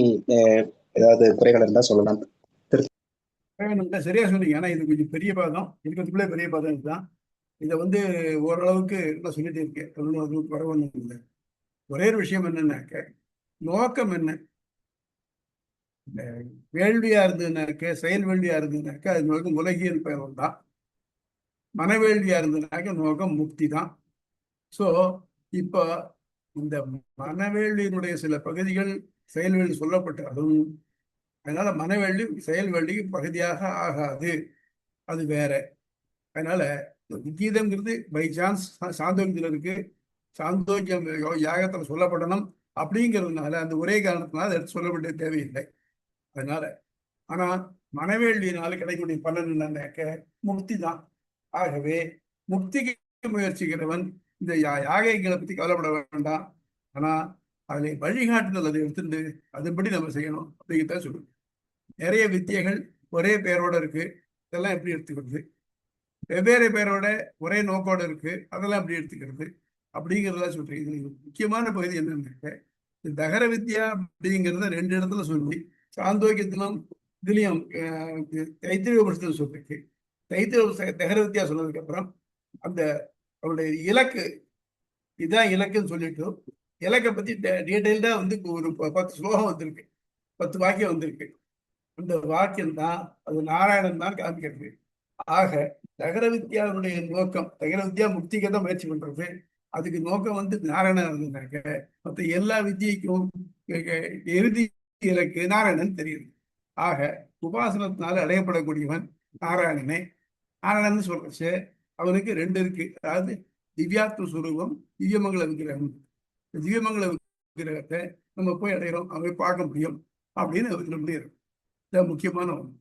ஏதாவது குறைகள் இருந்தா சொல்லலாம். சரியா சொன்னீங்க. ஆனா இது கொஞ்சம் பெரிய பாதம், இருக்கிறதுக்குள்ளே பெரிய பாதம் இதுதான். இதை வந்து ஓரளவுக்கு நான் சொல்லிட்டு இருக்கேன், அது பரவாயில்ல இல்லை. ஒரே ஒரு விஷயம் என்னன்னாக்க, நோக்கம் என்ன? வேள்வியா இருந்ததுனாக்க, செயல் வேள்வியா இருந்ததுனாக்க அது நோக்கம் உலகியல் பெயர் தான். மனவேள்வியா இருந்ததுனாக்க நோக்கம் முக்தி தான். ஸோ இப்போ இந்த மனவேள்வியினுடைய சில பகுதிகள் செயல்வேள்வி சொல்லப்பட்டாலும் அதனால மனவேள்வி செயல்வேள்விக்கு பகுதியாக ஆகாது, அது வேற. அதனால கீதம்ங்கிறது பை சான்ஸ் சாந்தோக்கியத்தில் இருக்கு, சாந்தோக்கியம் யாகத்தில் சொல்லப்படணும் அப்படிங்கிறதுனால அந்த ஒரே காரணத்தினால அதை எடுத்து சொல்ல வேண்டிய தேவையில்லை. அதனால ஆனா மனவேள்வியினால கிடைக்கக்கூடிய பலன் என்னன்னாக்க முக்தி தான். ஆகவே முக்திக்கு முயற்சிக்கிறவன் இந்த யாகைகளை பத்தி கவலைப்பட வேண்டாம். ஆனா அதில் வழிகாட்டுதல் அதை எடுத்துட்டு அதுபடி நம்ம செய்யணும் அப்படிங்கிறத சொல்லுங்க. நிறைய வித்தியைகள் ஒரே பெயரோட இருக்கு, இதெல்லாம் எப்படி எடுத்துக்கிறது? வெவ்வேறு பேரோட ஒரே நோக்கோட இருக்கு, அதெல்லாம் எப்படி எடுத்துக்கிறது அப்படிங்கிறதெல்லாம் சொல்றேன். இது முக்கியமான பகுதி என்னன்னு, தகர வித்யா அப்படிங்கிறத 2 இடத்துல சொல்லி சாந்தோக்கியத்திலும் இதுலயும் தைத்திரிய உபனிஷத்துல சொல்லிருக்கு. தகர வித்யா சொன்னதுக்கு அப்புறம் அந்த அவருடைய இலக்கு இதான் இலக்குன்னு சொல்லிட்டு இலக்கை பத்தி டீட்டெயில்டா வந்து ஒரு 10 ஸ்லோகம் வந்திருக்கு, 10 வாக்கியம் வந்திருக்கு. அந்த வாக்கியம் தான் அது நாராயணன் தான் காமிக்கிறது. ஆக தகர வித்யாவுடைய நோக்கம், தகர வித்யா முக்திக்கு தான் முயற்சி பண்றது, அதுக்கு நோக்கம் வந்து நாராயணன் இருந்தாங்க. மற்ற எல்லா வித்தியைக்கும் இறுதி இலக்கு நாராயணன் தெரியுது. ஆக உபாசனத்தினால அடையப்படக்கூடியவன் நாராயணனே. நாராயணன் சொல்றச்சு அவனுக்கு 2 இருக்கு. அதாவது திவ்யாத்ம சுரூபம், திவ்யமங்கல விக்கிரகம். திவ்யமங்கல விக்கிரகத்தை நம்ம போய் அடையிறோம், அவன் பார்க்க முடியும் அப்படின்னு முடியும். இதான் முக்கியமான ஒன்று.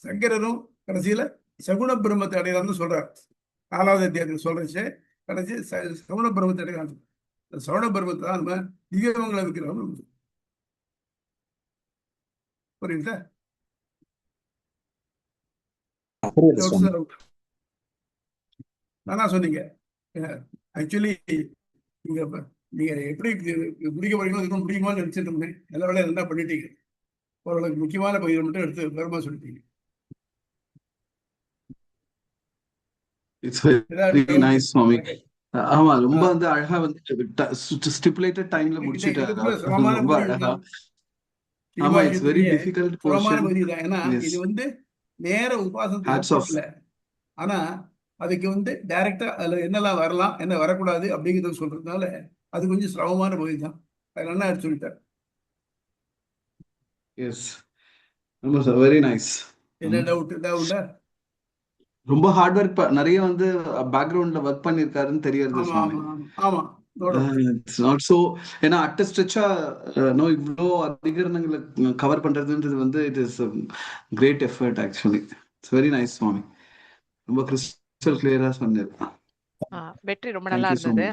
சங்கரரும் கடைசியில சகுண பிரம்மத்தை அடையலாம்னு சொல்றார். 4வது அத்தியாயத்தில் சொல்றச்சு கடைசி சகுண பிரம்மத்தை அடையலாம். சகுண பிரம்மத்தை தான் நம்ம திவ்யமங்கல விக்கிரகம். புரியுதா? நானா சொன்னீங்க. ஆக்சுவலி நீங்க எப்படி முடிக்க போறீங்களோ இதுவும் முடியுமான்னு நினைச்சிட்டு இருந்தேன். எல்லா வேலையும் நல்லா பண்ணிட்டீங்க. ஓரளவுக்கு முக்கியமான பகுதியை மட்டும் எடுத்து பெருமா சொல்லிட்டீங்க. இட்ஸ் வெரி நைஸ் சுவாமி. ஆமா, ரொம்ப வந்து அழகா வந்து ஸ்டிபுலேட்டட் டைம்ல முடிச்சிட்டாரு. ரொம்ப அழகா. ஆமா, இட்ஸ் வெரி டிஃபிகல்ட் போர்ஷன். ஏன்னா இது வந்து நேர உபாசனத்துல, ஆனா அதுக்கு வந்து டைரக்டா அதுல என்னெல்லாம் வரலாம் என்ன வரக்கூடாது அப்படிங்கிறத சொல்றதுனால அது கொஞ்சம் சிரமமான பகுதி தான். நல்லா சொல்லிட்டார். எஸ், ரொம்ப வெரி நைஸ். என்ன டவுட்? ரொம்ப ஹார்ட் ஒர்க், நிறைய வந்து பேக்ரவுண்ட்ல ஒர்க் பண்ணிருக்காருன்னு தெரியறது சுவாமி. ஆமா, இட்ஸ் நாட் சோ. ஏன்னா அட்ட ஸ்ட்ரெச்சா இவ்வளோ அதிகரணங்களை கவர் பண்றதுன்றது வந்து it is great effort actually. It's very nice Swami. ரொம்ப கிறிஸ்டல் கிளியரா சொன்னாரு. வெற்றி ரொம்ப நல்லா இருந்தது.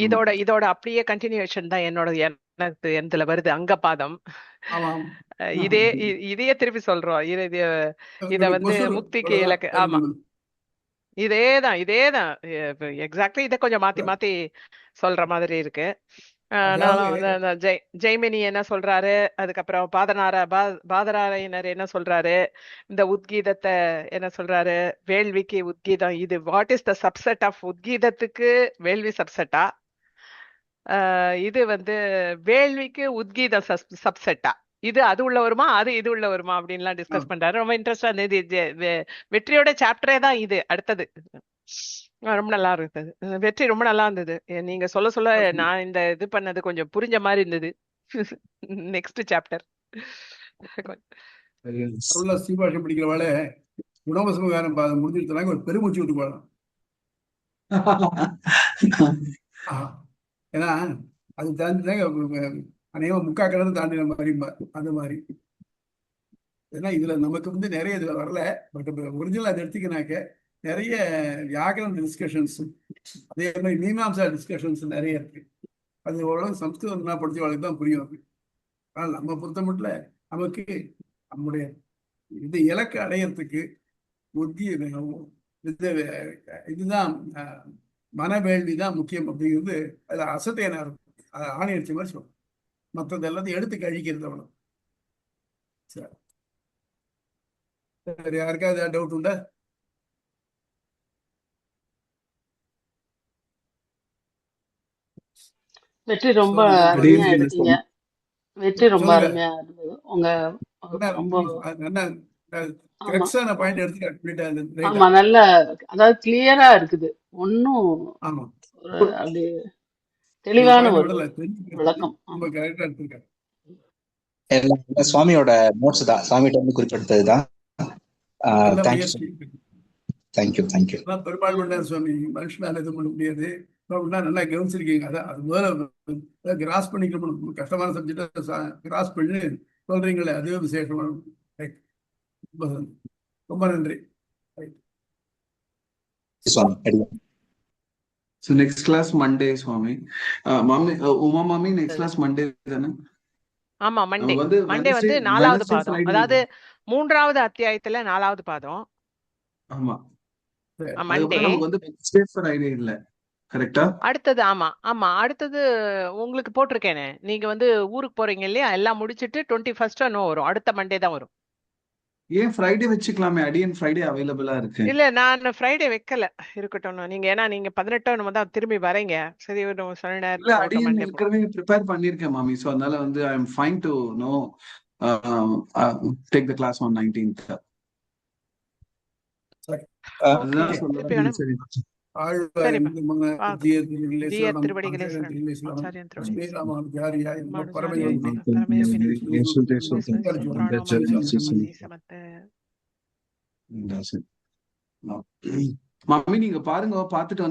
இதோட அப்படியே கண்டினியூஷன் தான் என்னதுல வருது அங்கபாதம். இதையே திருப்பி சொல்றோம். இத வந்து முக்திக்கு இலக்கு. ஆமா, இதேதான் எக்ஸாக்ட்லி. இதை கொஞ்சம் மாத்தி சொல்ற மாதிரி இருக்கு. ஜெய்மினி என்ன சொல்றாரு, அதுக்கப்புறம் பாதராயனர் என்ன சொல்றாரு, இந்த உத்கீதத்தை என்ன சொல்றாரு, வேள்விக்கு உத்கீதம் இது what is the subset of உத்கீதத்துக்கு வேள்வி சப்செட்டா, இது வந்து வேள்விக்கு உத்கீதம் சப்செட்டா, இது அது உள்ள வருமா அது இது உள்ள வருமா அப்படின்லாம் டிஸ்கஸ் பண்றாரு. ரொம்ப இன்ட்ரெஸ்டா இருந்தது. வெற்றியோட சாப்டரே தான் இது. அடுத்தது ரொம்ப நல்லா இருந்தது. வெற்றி ரொம்ப நல்லா இருந்தது. நீங்க சொல்ல நான் இந்த இது பண்ணது கொஞ்சம் புரிஞ்ச மாதிரி இருந்தது. நெக்ஸ்ட் சாப்டர் சீபாஷம் படிக்கிறவாளே குணவசமகாரம் பாதம் முடிஞ்சிருந்தாங்க ஒரு பெருமூச்சு விட்டு போகலாம். ஏன்னா அது தாண்டிதாங்க அநேகம் முக்காக்கடலும் தாண்டின மாதிரி அந்த மாதிரி. ஏன்னா இதுல நமக்கு வந்து நிறைய இதுல வரல. பட் ஒரிஜினல் அதை எடுத்துக்கினாக்க நிறைய வியாக்கரண டிஸ்கஷன்ஸ், அதே மாதிரி மீமாம்சா டிஸ்கஷன்ஸ் நிறைய இருக்கு. அது ஓரளவு சம்ஸ்கிருதம் படிச்ச வாழ்க்கை தான் புரியும் அது. ஆனால் நம்ம பொறுத்த மட்டும் நமக்கு நம்முடைய இது இலக்கு அடையறதுக்கு இதுதான் மனவேள்வி தான் முக்கியம் அப்படிங்கிறது அதுல அசட்டையான ஆணை அடிச்ச மாதிரி சொல்லும். மற்றது எல்லாத்தையும் எடுத்து கழிக்கிறது அவ்வளவு. சரி, யாருக்காவது டவுட் உண்டா? வெற்றி ரொம்ப அருமையா எடுத்தீங்க. வெற்றி ரொம்ப அருமையா இருந்தது. உங்க ரொம்ப ஆமா, நல்ல அதாவது கிளியரா இருக்குது. ஒன்னும் அப்படி தெளிவான ஒரு விளக்கம். சுவாமியோட நோட்ஸ் தான், சுவாமிகிட்ட வந்து குறிப்பிட்டதுதான். தேங்க்யூ. பெருமாள் சுவாமி மனுஷனால இது பண்ண முடியாது. நல்லா கவனிச்சிருக்கீங்க. அதான் அது முதல்ல கிராஸ் பண்ணிக்கணும். கஷ்டமான சப்ஜெக்ட் கிராஸ் பண்ணி சொல்றீங்களே, அதுவே விசேஷமான. ரொம்ப நன்றி. So next class Monday, Swami. Mami, Uma Mami, next class Monday தானே? ஆமா, மண்டே வந்து 4வது பாதம், அதாவது 3வது அத்தியாயத்துல 4வது பாதம். ஆமா, மண்டே நமக்கு வந்து Wednesday Friday இல்ல, கரெக்ட்டா? அடுத்தது அடுத்தது உங்களுக்கு போட்டிருக்கேனே, நீங்க வந்து ஊருக்கு போறீங்க இல்லையா, எல்லாம் முடிச்சிட்டு 21st வரும். அடுத்த மண்டே தான் வரும். ஏன் ஃப்ரைடே வச்சுக்கலாமே? அடியன் ஃப்ரைடே அவைலபிளா இருக்கு. இல்ல, நான் ஃப்ரைடே வைக்கல, இருக்கட்டும். நீங்க ஏன்னா நீங்க 18 நம்ம தான் திரும்பி வரீங்க. சரி, இல்ல, அடியன் ஏற்கனவே ப்ரிப்பேர் பண்ணிருக்கேன் மாமி. சோ அதனால வந்து I am fine to no take the class on 19th. அதுதான் சொல்றேன். சரி, மாமி நீங்க பாருங்க, பார்த்துட்டு வந்து